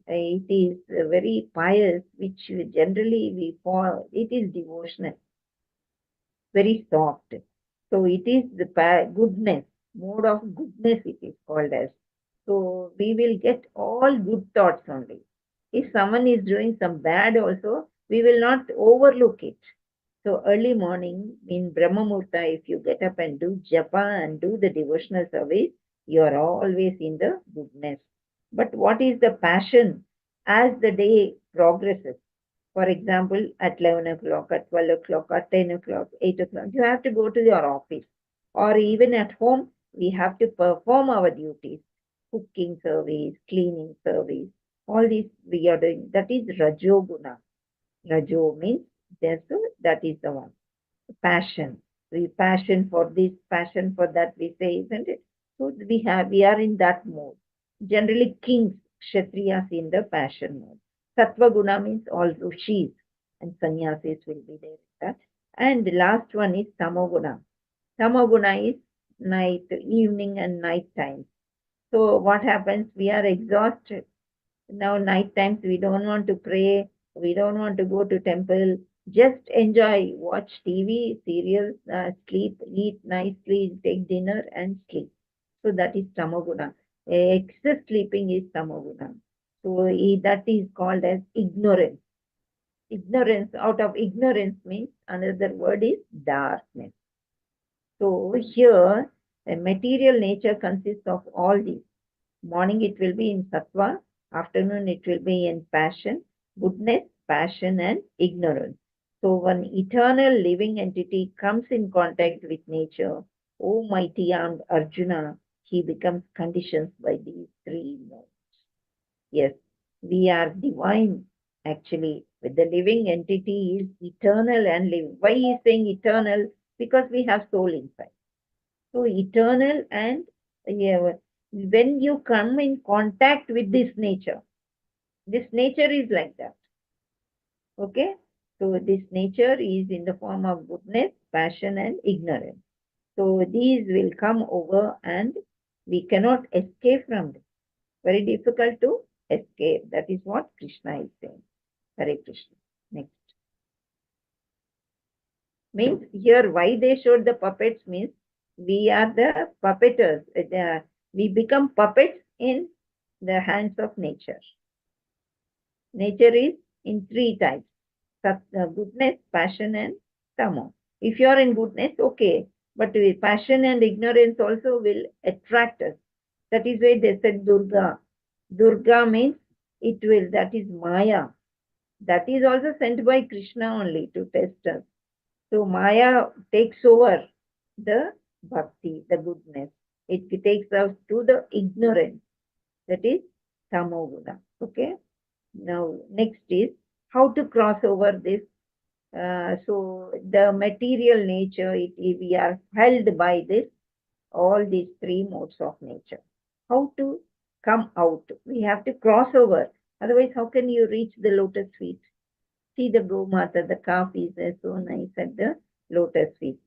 it is very pious, which generally we follow. It is devotional, very soft. So it is the goodness, mode of goodness it is called as. So we will get all good thoughts only. If someone is doing some bad also, we will not overlook it. So early morning in Brahma Murta, if you get up and do japa and do the devotional service, you are always in the goodness. But what is the passion as the day progresses? For example, at 11 o'clock, at 12 o'clock, at 10 o'clock, 8 o'clock, you have to go to your office. Or even at home, we have to perform our duties. Cooking service, cleaning service, all these we are doing. That is Rajoguna. Rajo means that is the one. Passion. We passion for this, passion for that, we say, isn't it? So we are in that mode. Generally, kings, kshatriyas in the passion mode. Sattva guna means all rishis and sannyasis will be there. That. And the last one is tamoguna. Tamoguna is night, evening and night time. So what happens? We are exhausted. Now night times we don't want to pray, we don't want to go to temple, just enjoy, watch TV, serials, sleep, eat nicely, take dinner and sleep. So that is tamoguna. Excess sleeping is tamoguna. So that is called as ignorance. Ignorance, out of ignorance means another word is darkness. So here, a material nature consists of all these. Morning it will be in sattva, afternoon it will be in passion, goodness, passion and ignorance. So when eternal living entity comes in contact with nature, O mighty armed Arjuna, he becomes conditioned by these three modes. Yes, we are divine actually. With the living entity is eternal and living. Why he is saying eternal? Because we have soul inside. So eternal and yeah, when you come in contact with this nature is like that. Okay? So this nature is in the form of goodness, passion and ignorance. So these will come over and we cannot escape from this. Very difficult to escape. That is what Krishna is saying. Hare Krishna. Next. Means here why they showed the puppets means we are the puppeteers. We become puppets in the hands of nature. Nature is in three types: goodness, passion, and tamo. If you are in goodness, okay, but passion and ignorance also will attract us. That is why they said Durga. Durga means it will, that is Maya. That is also sent by Krishna only to test us. So Maya takes over the bhakti, the goodness. It takes us to the ignorance. That is tamoguna. Okay. Now next is how to cross over this. So the material nature, we are held by this, all these three modes of nature. How to come out? We have to cross over. Otherwise, how can you reach the lotus feet? See the Gomata, the calf is so nice at the lotus feet.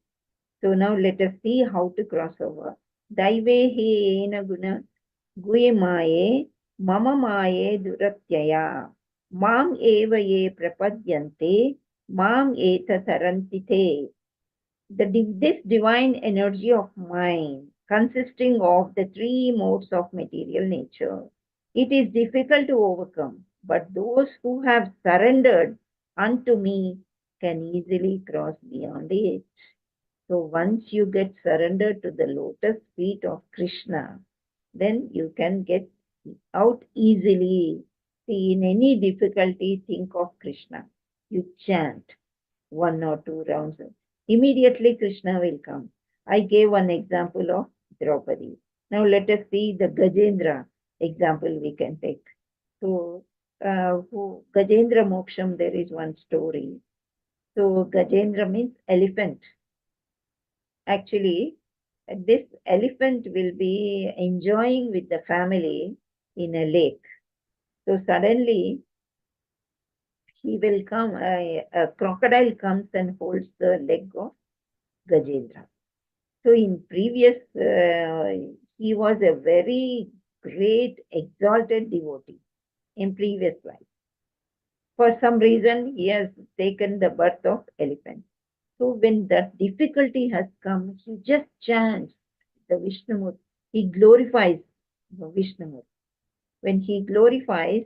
So now let us see how to cross over. Daivehi ena guna गुयमाये मम माये दुरत्यया माम एव ये प्रपद्यन्ते माम एत तरन्ति ते. This divine energy of mind, consisting of the three modes of material nature, it is difficult to overcome, but those who have surrendered unto me can easily cross beyond it. So once you get surrendered to the lotus feet of Krishna, then you can get out easily. See, in any difficulty, think of Krishna. You chant 1 or 2 rounds. Immediately Krishna will come. I gave one example of Draupadi. Now let us see the Gajendra example we can take. So, Gajendra Moksham, there is one story. So, Gajendra means elephant. Actually, this elephant will be enjoying with the family in a lake. So, suddenly he will come, a crocodile comes and holds the leg of Gajendra. So in previous, he was a very great, exalted devotee in previous life. For some reason, he has taken the birth of elephant. So when that difficulty has come, he just chants the Vishnumurti. He glorifies the Vishnumurti. When he glorifies,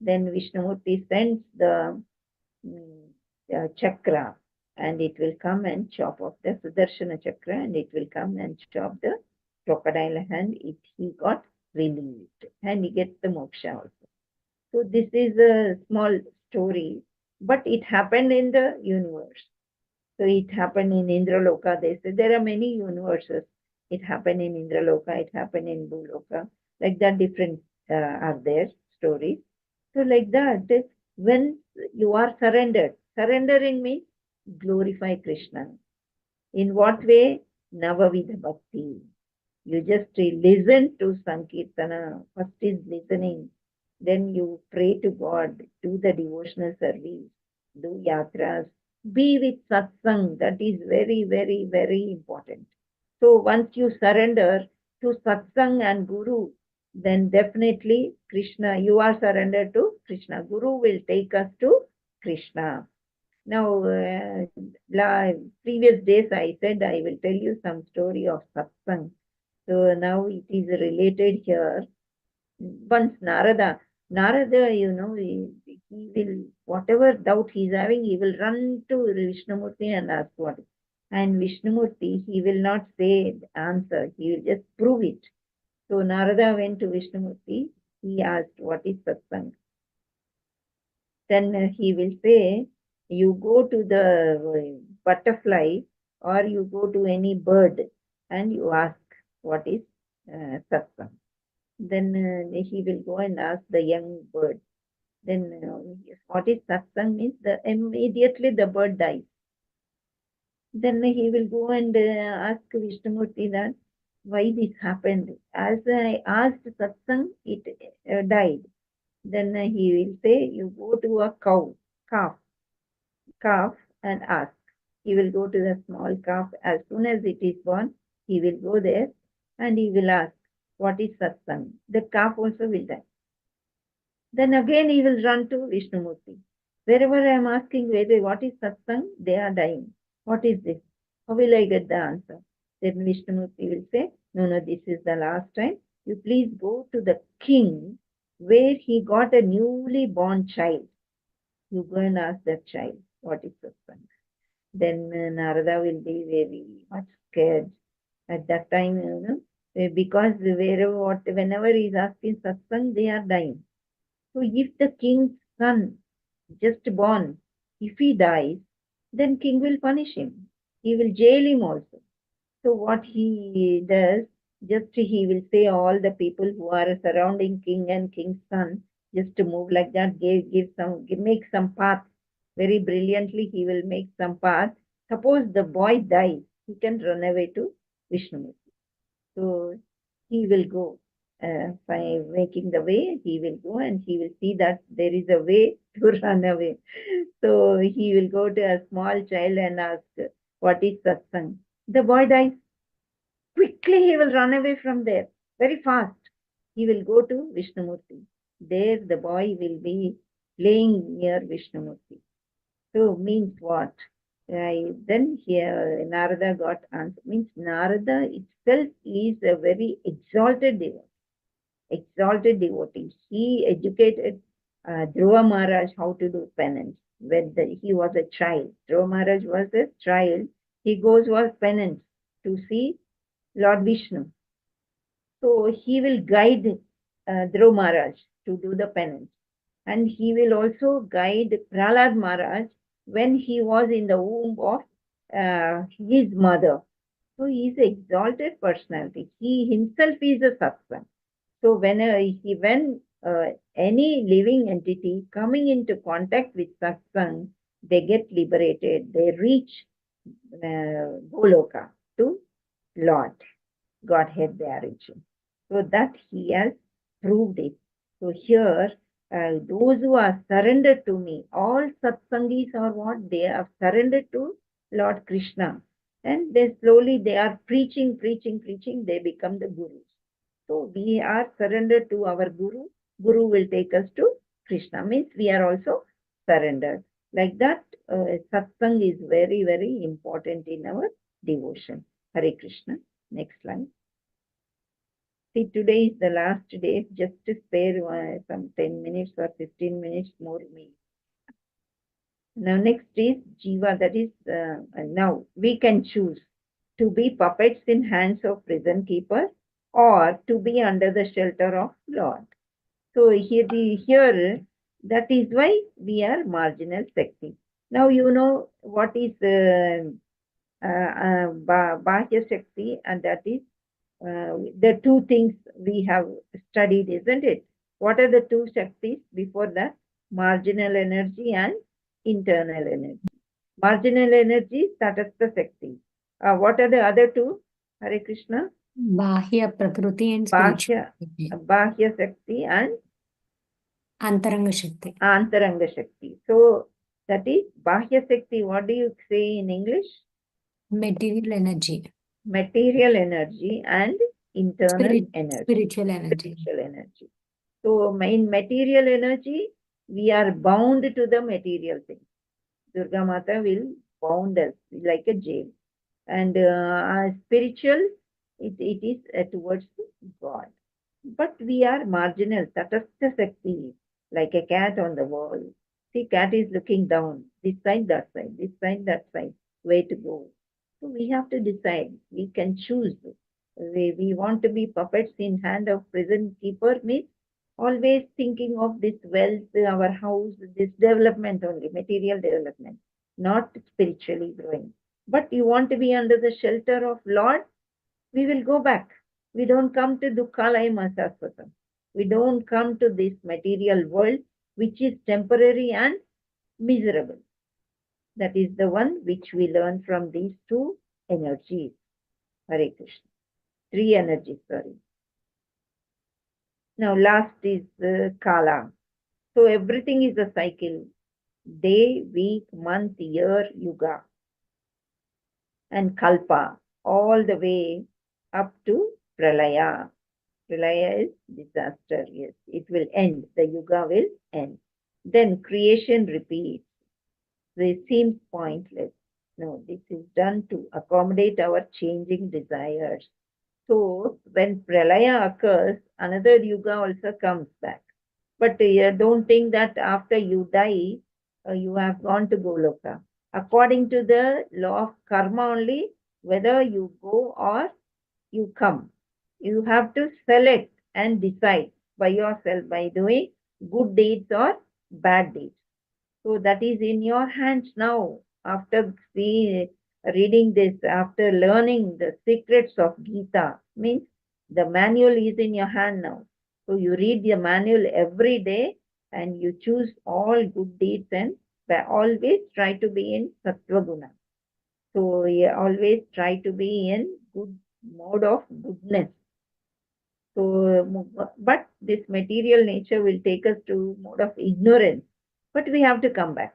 then Vishnumurti sends the chakra, and it will come and chop off the Sudarshana chakra, and it will come and chop the crocodile, and he got released, and he gets the moksha also. So this is a small story, but it happened in the universe. So it happened in Indraloka. They say there are many universes. It happened in Indraloka, it happened in Bhuloka. Like that, different are there stories. So like that, when you are surrendered, surrendering means glorify Krishna. In what way? Navavidha Bhakti. You just listen to Sankirtana. First is listening. Then you pray to God, do the devotional service, do yatras, be with satsang. That is very, very, very important. So once you surrender to satsang and Guru, then definitely Krishna, you are surrendered to Krishna. Guru will take us to Krishna. Now, previous days I said I will tell you some story of satsang. So now it is related here. Once Narada, he will, whatever doubt he is having, he will run to Vishnumurti and ask what. And Vishnumurti, he will not say the answer, he will just prove it. So Narada went to Vishnumurti, he asked, what is satsang? Then he will say, you go to the butterfly or you go to any bird and you ask, what is satsang? Then he will go and ask the young bird. Then what is satsang means immediately the bird dies. Then he will go and ask Vishnumurti that why this happened. As I asked satsang, it died. Then he will say, you go to a calf and ask. He will go to the small calf. As soon as it is born, he will go there and he will ask, what is satsang? The calf also will die. Then again he will run to Vishnumurti. Wherever I am asking whether what is satsang, they are dying. What is this? How will I get the answer? Then Vishnumurti will say, no, this is the last time. You please go to the king where he got a newly born child. You go and ask that child, what is satsang? Then Narada will be very much scared at that time, because whenever he is asking satsang, they are dying. So if the king's son, just born, if he dies, then king will punish him. He will jail him also. So what he does, just he will say all the people who are surrounding king and king's son, just to move like that, make some path. Very brilliantly, he will make some path. Suppose the boy dies, he can run away to Vishnumurti. So he will go. By making the way, he will go and he will see that there is a way to run away. So he will go to a small child and ask, what is satsang? The boy dies. Quickly he will run away from there, very fast. he will go to Vishnumurti. There the boy will be playing near Vishnumurti. So means what? Then here Narada got answer. Means Narada itself is a very exalted devotee. He educated Dhruva Maharaj how to do penance when he was a child. Dhruva Maharaj was a child. He goes for penance to see Lord Vishnu. So he will guide Dhruva Maharaj to do the penance. And he will also guide Prahlad Maharaj when he was in the womb of his mother. So he is an exalted personality. He himself is a satsang. So when any living entity coming into contact with satsang, they get liberated. They reach Goloka to Lord, Godhead they are reaching. So that he has proved it. So here, those who are surrendered to me, all satsangis are what? They are surrendered to Lord Krishna. And they slowly, they are preaching, they become the gurus. So we are surrendered to our Guru. Guru will take us to Krishna. Means we are also surrendered. Like that, satsang is very, very important in our devotion. Hare Krishna. Next slide. See, today is the last day. Just to spare some 10 minutes or 15 minutes more. Now next is Jiva. That is, now we can choose to be puppets in hands of prison keeper or to be under the shelter of Lord. So here that is why we are marginal Shakti. Now you know what is Bahya Shakti, and that is the two things we have studied, isn't it? What are the two Shaktis before that? Marginal energy and internal energy. Marginal energy, Tatastha Shakti. What are the other two? Hare Krishna. Bahya Prakriti and spiritual. Bahya Shakti and Antaranga Shakti. Antaranga Shakti. So that is Bahya Shakti. What do you say in English? Material energy. Material energy and internal energy. Spiritual energy. Spiritual energy. So in material energy, we are bound to the material thing. Durga Mata will bound us like a jail. And spiritual, it is towards God. But we are marginal, Tatastha Shakti, like a cat on the wall. See, cat is looking down, this side, that side, this side, that side, where to go. So we have to decide. We can choose. We want to be puppets in hand of prison keeper, means always thinking of this wealth, our house, this development only, material development, not spiritually growing. But you want to be under the shelter of Lord, we will go back. We don't come to Dukhalaya Masasvatam. We don't come to this material world, which is temporary and miserable. That is the one which we learn from these two energies. Hare Krishna. Three energies, sorry. Now last is Kala. So everything is a cycle. Day, week, month, year, yuga. And Kalpa, all the way up to Pralaya. Pralaya is disaster, yes. It will end. The yuga will end. Then creation repeats. This seems pointless. No, this is done to accommodate our changing desires. So when Pralaya occurs, another yuga also comes back. But don't think that after you die, you have gone to Goloka. According to the law of karma only, whether you go or you come, you have to select and decide by yourself by doing good deeds or bad deeds. So that is in your hands now. After reading this, after learning the secrets of Gita, means the manual is in your hand now. So you read the manual every day and you choose all good deeds and always try to be in Sattva Guna. So always try to be in good mode of goodness. So, but this material nature will take us to mode of ignorance. But we have to come back.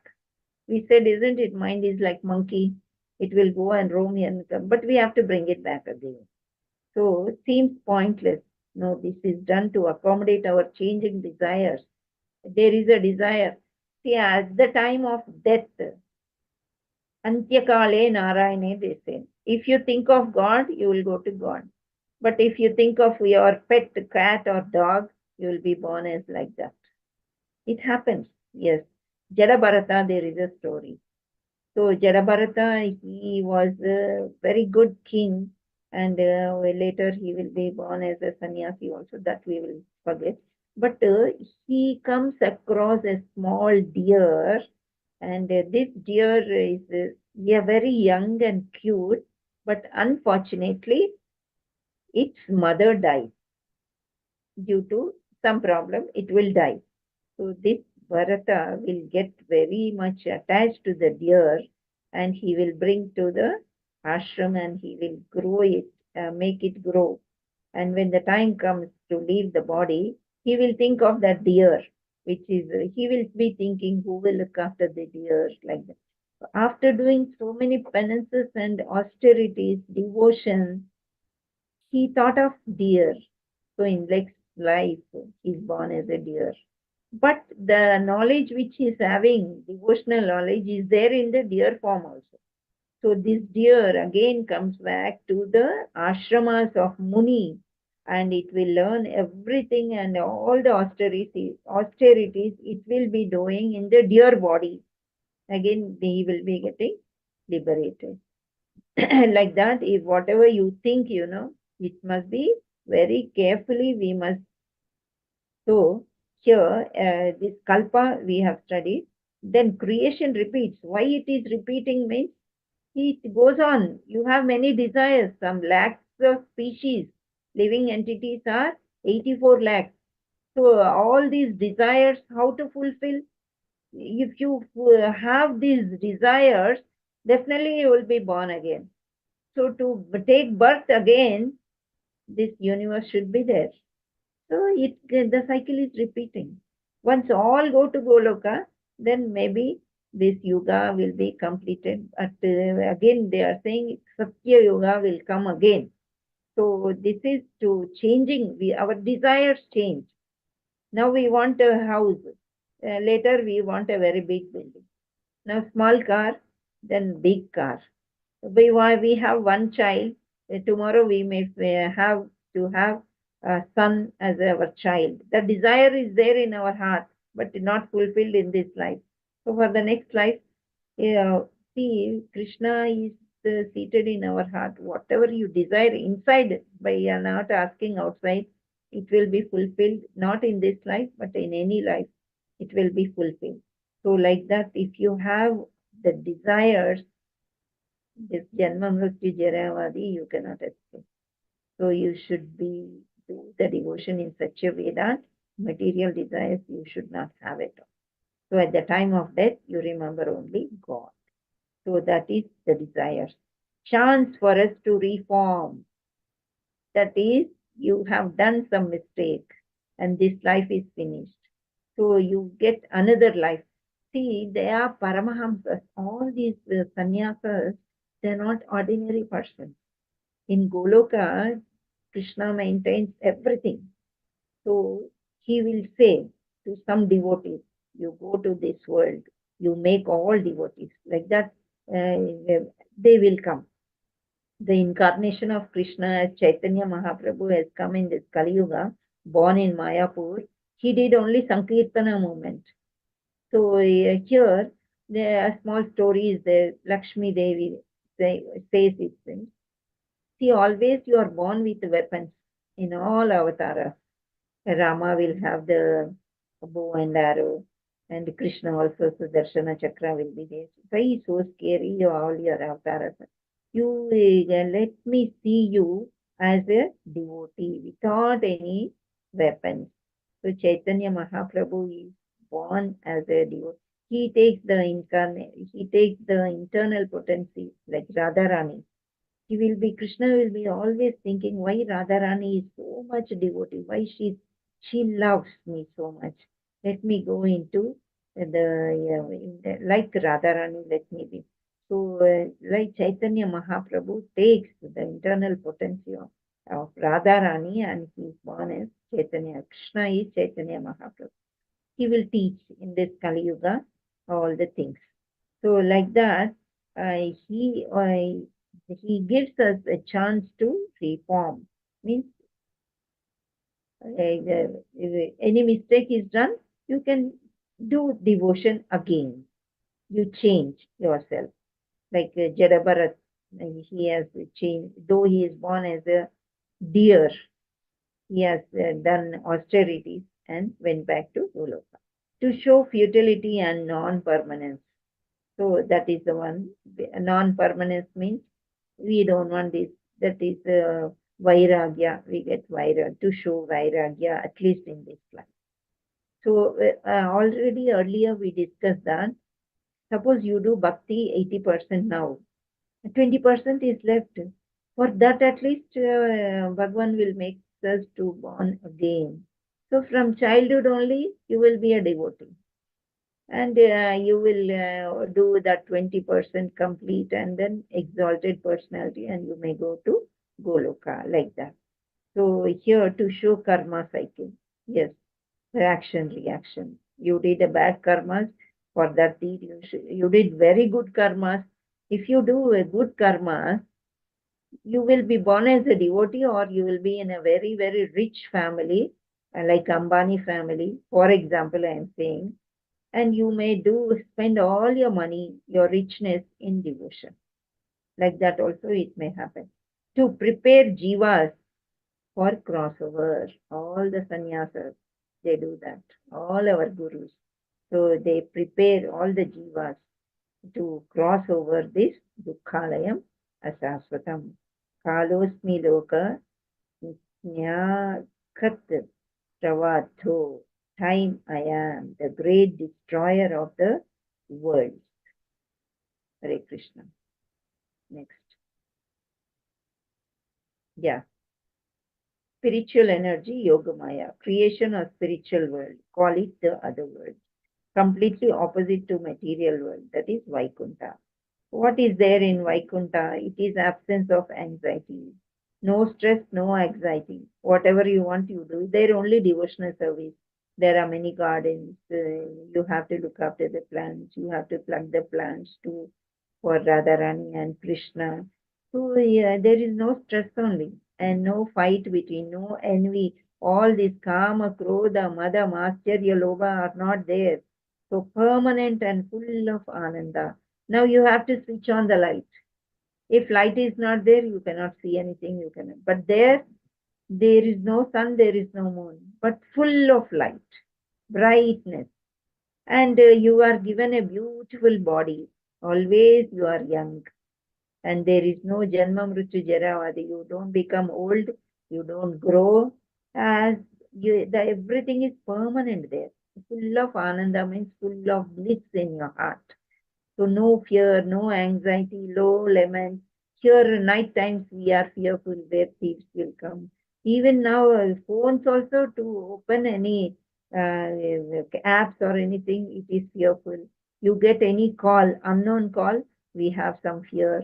We said, isn't it? Mind is like monkey. It will go and roam here and come. But we have to bring it back again. So it seems pointless. No, this is done to accommodate our changing desires. There is a desire. See, at the time of death, Antyakale Narayane, they say. If you think of God, you will go to God. But if you think of your pet cat or dog, you will be born as like that. It happens, yes. Jadabharata, there is a story. So Jadabharata, he was a very good king, and later he will be born as a sannyasi also, that we will forget. But he comes across a small deer, and this deer is very young and cute, but unfortunately, its mother died due to some problem. It will die. So this Bharata will get very much attached to the deer, and he will bring to the ashram, and he will grow it, make it grow. And when the time comes to leave the body, he will think of that deer, which is, he will be thinking who will look after the deer, like that. After doing so many penances and austerities, devotion, he thought of deer. So in next life, he's born as a deer. But the knowledge which he's having, devotional knowledge, is there in the deer form also. So this deer again comes back to the ashramas of Muni, and it will learn everything, and all the austerities it will be doing in the deer body. Again, he will be getting liberated. Like that, if whatever you think, it must be very carefully, we must. So here, this kalpa we have studied. Then creation repeats. Why it is repeating means it goes on. You have many desires. Some lakhs of species, living entities are 84 lakhs. So all these desires, how to fulfill? If you have these desires, definitely you will be born again. So to take birth again, this universe should be there. So the cycle is repeating. Once all go to Goloka, then maybe this yuga will be completed. But again, they are saying Satya Yuga will come again. So this is to changing. Our desires change. Now we want a house. Later we want a very big building. Now small car, then big car. We have one child. Tomorrow we may have to have a son as our child. The desire is there in our heart, but not fulfilled in this life. So for the next life, see, Krishna is seated in our heart. Whatever you desire inside, by not asking outside, it will be fulfilled, not in this life, but in any life, it will be fulfilled. So like that, if you have the desires, this Janma Mrityu Jaravadi, you cannot escape. So you should do the devotion in such a way that material desires you should not have it. So at the time of death, you remember only God. So that is the desires. Chance for us to reform. That is, you have done some mistake and this life is finished. So you get another life. See, they are Paramahamsas. All these sannyasas, they're not ordinary persons. In Goloka, Krishna maintains everything. So he will say to some devotees, you go to this world, you make all devotees. Like that, they will come. The incarnation of Krishna as Chaitanya Mahaprabhu has come in this Kali Yuga, born in Mayapur. He did only Sankirtana movement. So here, there are small stories there. Lakshmi Devi says it. See, always you are born with weapons in all avatars. Rama will have the bow and arrow, and Krishna also, Sudarshana Chakra will be there. Why is so scary, all your avatars? You let me see you as a devotee without any weapons. So Chaitanya Mahaprabhu is born as a devotee. He takes the internal potency like Radharani. Krishna will be always thinking why Radharani is so much devotee, why she loves me so much. Let me go into like Radharani, let me be. So like Chaitanya Mahaprabhu takes the internal potency of of Radharani, and he is born as Chaitanya. Krishna is Chaitanya Mahaprabhu. He will teach in this Kali Yuga all the things. So like that, he gives us a chance to reform. Means if any mistake is done, you can do devotion again. You change yourself. Like Jada Bharat, he has changed. Though he is born as a deer, he has done austerities and went back to Goloka to show futility and non-permanence. So that is the one. Non-permanence means we don't want this. That is vairagya. We get vairagya to show vairagya at least in this life. So already earlier we discussed that. Suppose you do bhakti 80% now, 20% is left. For that at least Bhagwan will make us to born again. So from childhood only you will be a devotee. And you will do that 20% complete and then exalted personality, and you may go to Goloka like that. So here to show karma cycle. Yes, action, reaction. You did a bad karmas. For that deed, you did very good karmas. If you do a good karma, you will be born as a devotee, or you will be in a very, very rich family, like Ambani family. For example, I am saying, and you may spend all your money, your richness in devotion. Like that also it may happen. To prepare jivas for crossover, all the sannyasas, they do that. All our gurus. So they prepare all the jivas to cross over this dukkhalayam asasvatam. Kalosmi loka nyakat Travato, time I am, the great destroyer of the world. Hare Krishna. Next. Yeah. Spiritual energy, Yogamaya, creation of spiritual world. Call it the other world. Completely opposite to material world, that is Vaikuntha. What is there in Vaikuntha? It is absence of anxiety. No stress, no anxiety. Whatever you want, you do. There only devotional service. There are many gardens. You have to look after the plants. You have to plug the plants to for Radharani and Krishna. So yeah, there is no stress only, and no fight between, no envy. All this kama, krodha, mada, mascharya, lobha are not there. So permanent and full of ananda. Now you have to switch on the light. If light is not there, you cannot see anything. You cannot. But there is no sun, there is no moon, but full of light, brightness. And you are given a beautiful body. Always you are young. And there is no janma mrityu jaravadi. You don't become old. You don't grow. As everything is permanent there. Full of ananda means full of bliss in your heart. So no fear, no anxiety, low lament. Here night times we are fearful where thieves will come. Even now phones also, to open any apps or anything, it is fearful. You get any call, unknown call, we have some fear.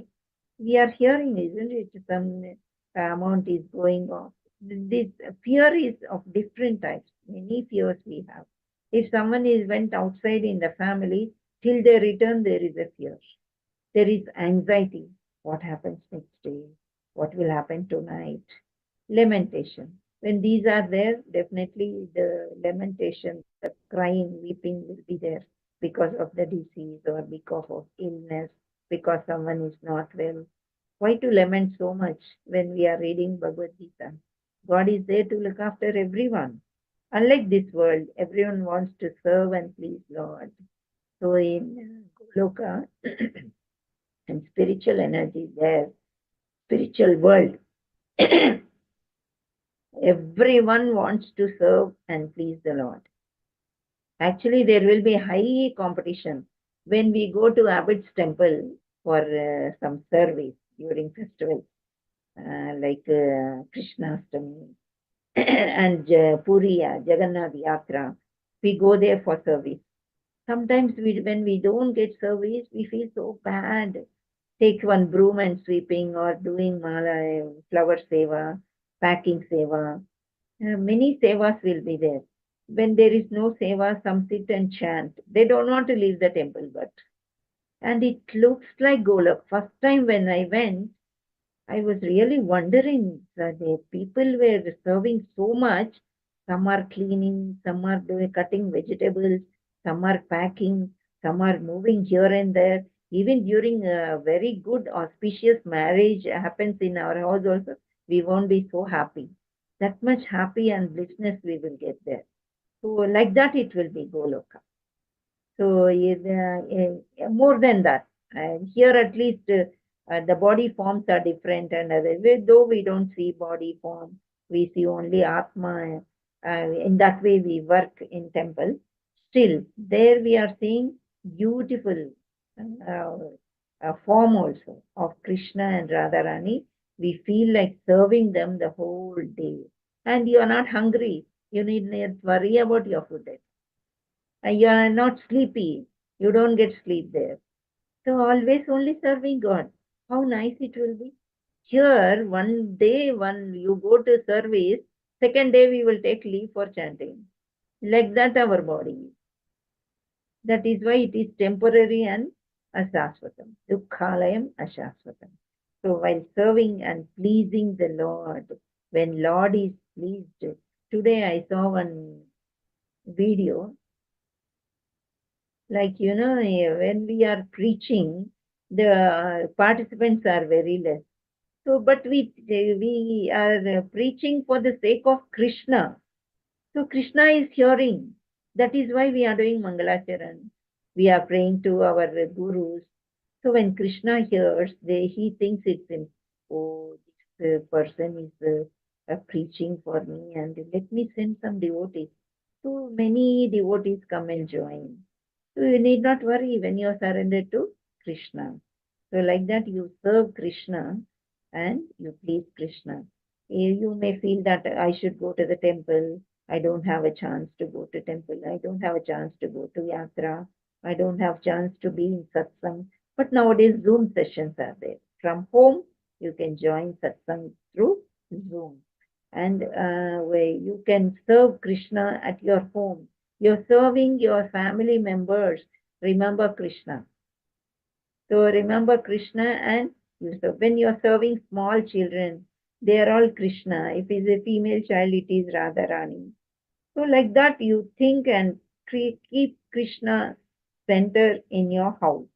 We are hearing, isn't it? Some amount is going off. This fear is of different types. Many fears we have. If someone went outside in the family, till they return, there is a fear. There is anxiety. What happens next day? What will happen tonight? Lamentation. When these are there, definitely the lamentation, the crying, weeping will be there because of the disease or because of illness, because someone is not well. Why to lament so much when we are reading Bhagavad Gita? God is there to look after everyone. Unlike this world, everyone wants to serve and please Lord. So in Goloka and spiritual energy there, spiritual world, everyone wants to serve and please the Lord. Actually, there will be high competition when we go to Abbot's temple for some service during festivals, like Krishnastami and Puriya, Jagannath Yatra. We go there for service. Sometimes when we don't get service, we feel so bad. Take one broom and sweeping or doing mala, flower seva. packing seva. Many sevas will be there. When there is no seva, some sit and chant. They don't want to leave the temple, but. And it looks like Golok. First time when I went, I was really wondering that the people were serving so much. Some are cleaning, some are doing cutting vegetables, some are packing, some are moving here and there. Even during a very good auspicious marriage happens in our house also, we won't be so happy. That much happy and blissness we will get there. So like that it will be Goloka. So more than that, and here at least the body forms are different, and though we don't see body form, we see only Atma. In that way, we work in temple. Still, there we are seeing beautiful form also of Krishna and Radharani. We feel like serving them the whole day, and you are not hungry. You need not worry about your food. You are not sleepy. You don't get sleep there. So always only serving God. How nice it will be. Here, one day when you go to service, second day we will take leave for chanting. Like that our body. That is why it is temporary and ashashvatam. Dukkhalayam ashashvatam. So while serving and pleasing the Lord, when Lord is pleased, today I saw one video. Like, when we are preaching, the participants are very less. So, but we are preaching for the sake of Krishna. So, Krishna is hearing. That is why we are doing Mangalacharan. We are praying to our gurus. So, when Krishna hears, he thinks it's him. Oh, this person is preaching for me, and let me send some devotees. So, many devotees come and join. So you need not worry when you are surrendered to Krishna. So like that you serve Krishna and you please Krishna. You may feel that I should go to the temple. I don't have a chance to go to temple. I don't have a chance to go to yatra. I don't have chance to be in satsang. But nowadays Zoom sessions are there. From home, you can join satsang through Zoom. And where you can serve Krishna at your home. You're serving your family members. Remember Krishna. So remember Krishna and you serve. When you're serving small children, they are all Krishna. If it's a female child, it is Radharani. So like that, you think and keep Krishna center in your house.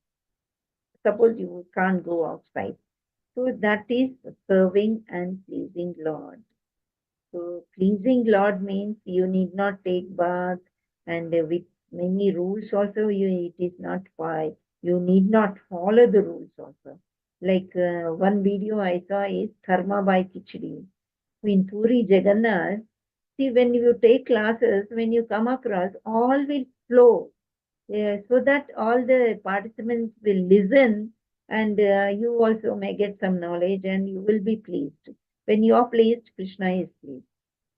Suppose you can't go outside. So that is serving and pleasing Lord. So pleasing Lord means you need not take bath, and with many rules also it is not why you need not follow the rules also. Like one video I saw is Karma by Kichdi. In Puri Jagannath, see when you take classes, when you come across, all will flow. So that all the participants will listen, and you also may get some knowledge and you will be pleased. When you are pleased, Krishna is pleased.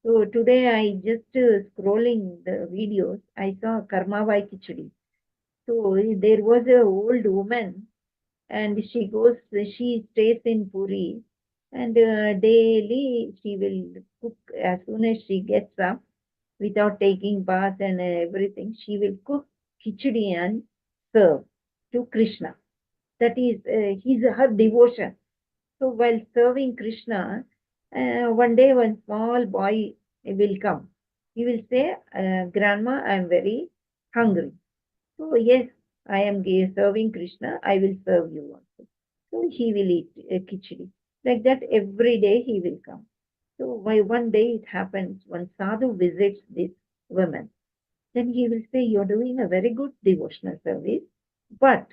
So today I just scrolling the videos, I saw Karma by Kichdi. So there was a old woman and she stays in Puri, and daily she will cook as soon as she gets up without taking bath and everything. She will cook khichdi and serve to Krishna. That is her devotion. So while serving Krishna, one day one small boy will come. He will say, Grandma, I am very hungry. So yes, I am serving Krishna, I will serve you also. So he will eat khichdi. Like that every day he will come. So one day it happens, one sadhu visits this woman. Then he will say, you're doing a very good devotional service, but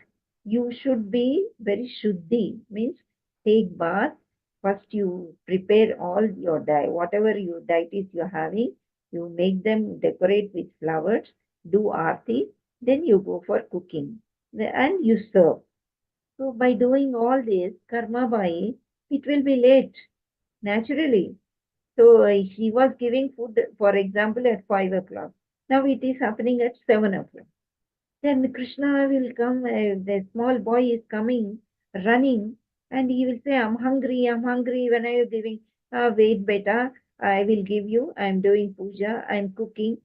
you should be very shuddhi, means take bath. First you prepare all your diet, whatever your diet is you're having, you make them decorate with flowers, do aarti, then you go for cooking and you serve. So by doing all this, karma bai, it will be late, naturally. So he was giving food, for example, at 5 o'clock. Now it is happening at 7 o'clock. Then Krishna will come, the small boy is coming, running, and he will say, I'm hungry, when are you giving? wait, beta, I will give you. I am doing puja. I am cooking.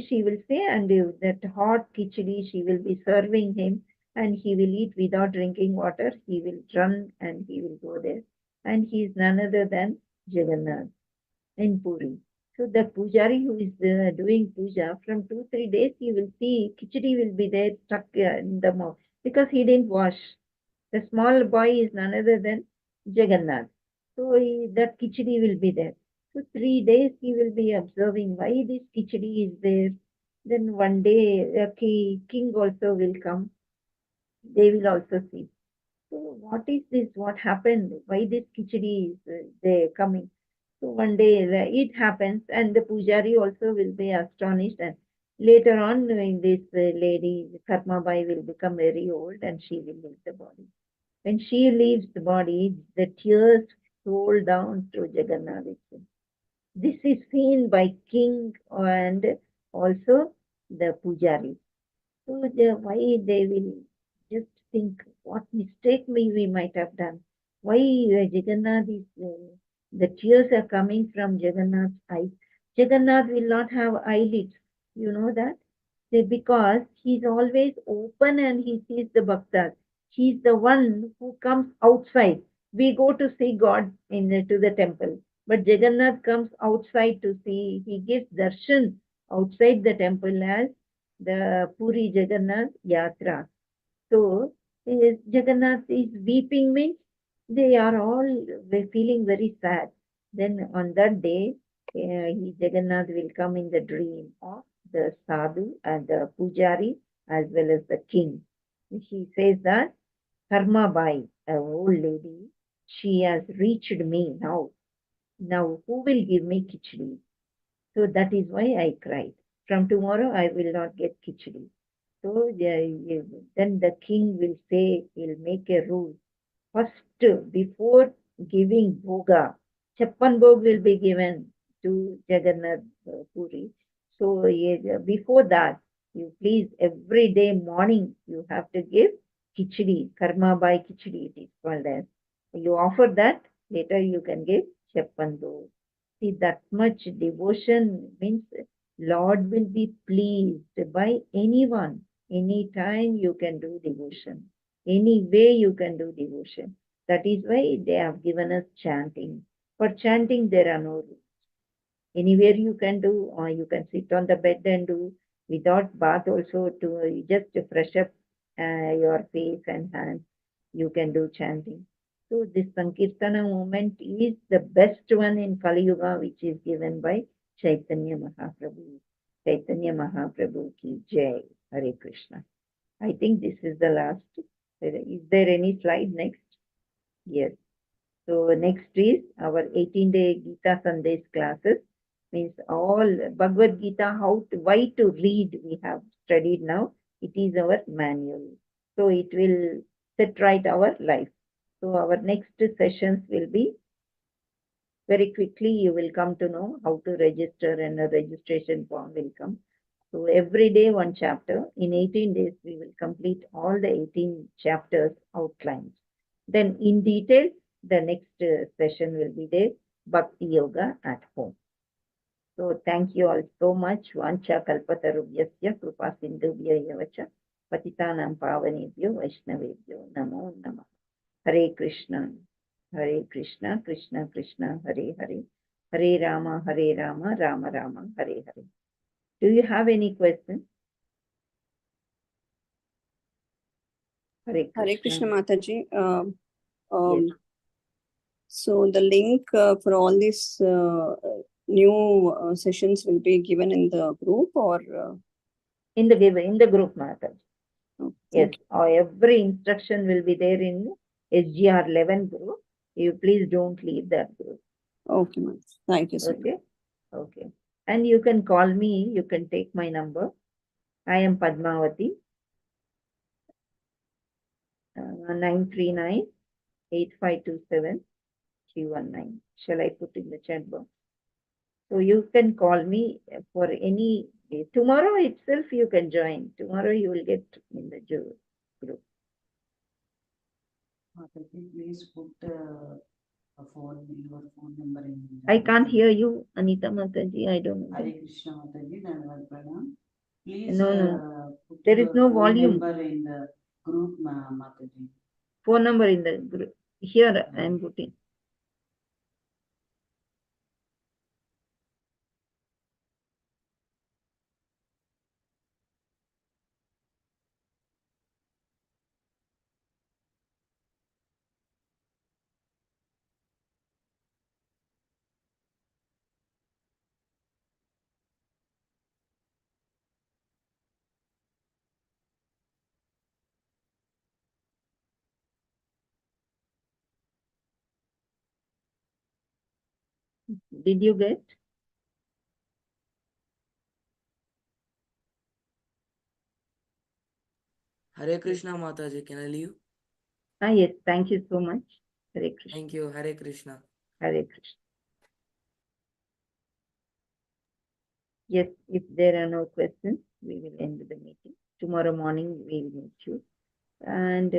She will say, and that hot khichdi she will be serving him, and he will eat without drinking water. He will run and he will go there. And he is none other than Jagannath in Puri. So the pujari who is doing puja, from 2-3 days, he will see khichdi will be there stuck in the mouth because he didn't wash. The small boy is none other than Jagannath. So that khichdi will be there. So 3 days he will be observing why this khichdi is there. Then one day a king also will come. They will also see. So what is this? What happened? Why this khichdi is there coming? So one day it happens, and the pujari also will be astonished. And later on, this lady Karmabai will become very old, and she will leave the body. When she leaves the body, the tears roll down to Jagannath. This is seen by king and also the pujari. So why they will just think what mistake we might have done. Why Jagannath is, the tears are coming from Jagannath's eyes. Jagannath will not have eyelids. You know that? Because he's always open and he sees the bhaktas. He's the one who comes outside. We go to see God to the temple. But Jagannath comes outside to see. He gives darshan outside the temple as the Puri Jagannath Yatra. So Jagannath is weeping means they are all feeling very sad. Then on that day, Jagannath will come in the dream of the sadhu and the pujari as well as the king. He says that Karma Bai, a old lady, she has reached me now. Now who will give me khichdi? So that is why I cried. From tomorrow I will not get khichdi. So then the king will say, he'll make a rule. First, before giving bhoga, Chappan Bhog will be given to Jagannath Puri. So before that, you please every day morning you have to give khichdi, karma by khichdi it is called as. You offer that, later you can give Chappan Bhog. See, that much devotion means Lord will be pleased by anyone. Anytime you can do devotion. Any way you can do devotion. That is why they have given us chanting. For chanting, there are no rules. Anywhere you can do, or you can sit on the bed and do without bath also to just fresh up your face and hands. You can do chanting. So this Sankirtana movement is the best one in Kali Yuga, which is given by Chaitanya Mahaprabhu. Chaitanya Mahaprabhu ki Jai. Hare Krishna. I think this is the last. Is there any slide next? Yes. So next is our 18-day Gita Sandesh classes. Means all Bhagavad Gita, why to read we have studied now. It is our manual. So it will set right our life. So our next sessions will be very quickly. You will come to know how to register, and a registration form will come. So every day one chapter. In 18 days, we will complete all the 18 chapters outlines. Then in detail, the next session will be there, Bhakti Yoga at home. So thank you all so much. Vancha kalpatarubhyasya krupa sindhubhya yavacha patitanam pavanebhyo vaishnavebhyo namo namah. Hare Krishna, Krishna Krishna, Hare Hare, Hare Rama, Rama Rama, Hare Hare. Do you have any questions? Hare Krishna. Hare Krishna Mataji. Yes. So the link for all these new sessions will be given in the group or in the group method. oh, Yes, thank or every instruction will be there in SGR 11 group. You please don't leave that group. you. Okay, ma'am. Thank you so much. Okay. Okay. And you can call me. You can take my number. I am Padmavati. 939-8527-319. Shall I put in the chat box? So you can call me for any day. Tomorrow itself you can join. Tomorrow you will get in the group. Mataji, please put your phone number in I can't hear you, Anita Mataji. I don't know. Hare Krishna Mataji, Dhanavad Pranam. Please No. put There your is no phone volume. number in the group, Mataji. Phone number in the group. Here I am putting. Did you get? Hare Krishna Mataji, can I leave? Yes, thank you so much. Hare Krishna. Thank you. Hare Krishna. Hare Krishna. Yes, if there are no questions, we will end the meeting. Tomorrow morning we will meet you. And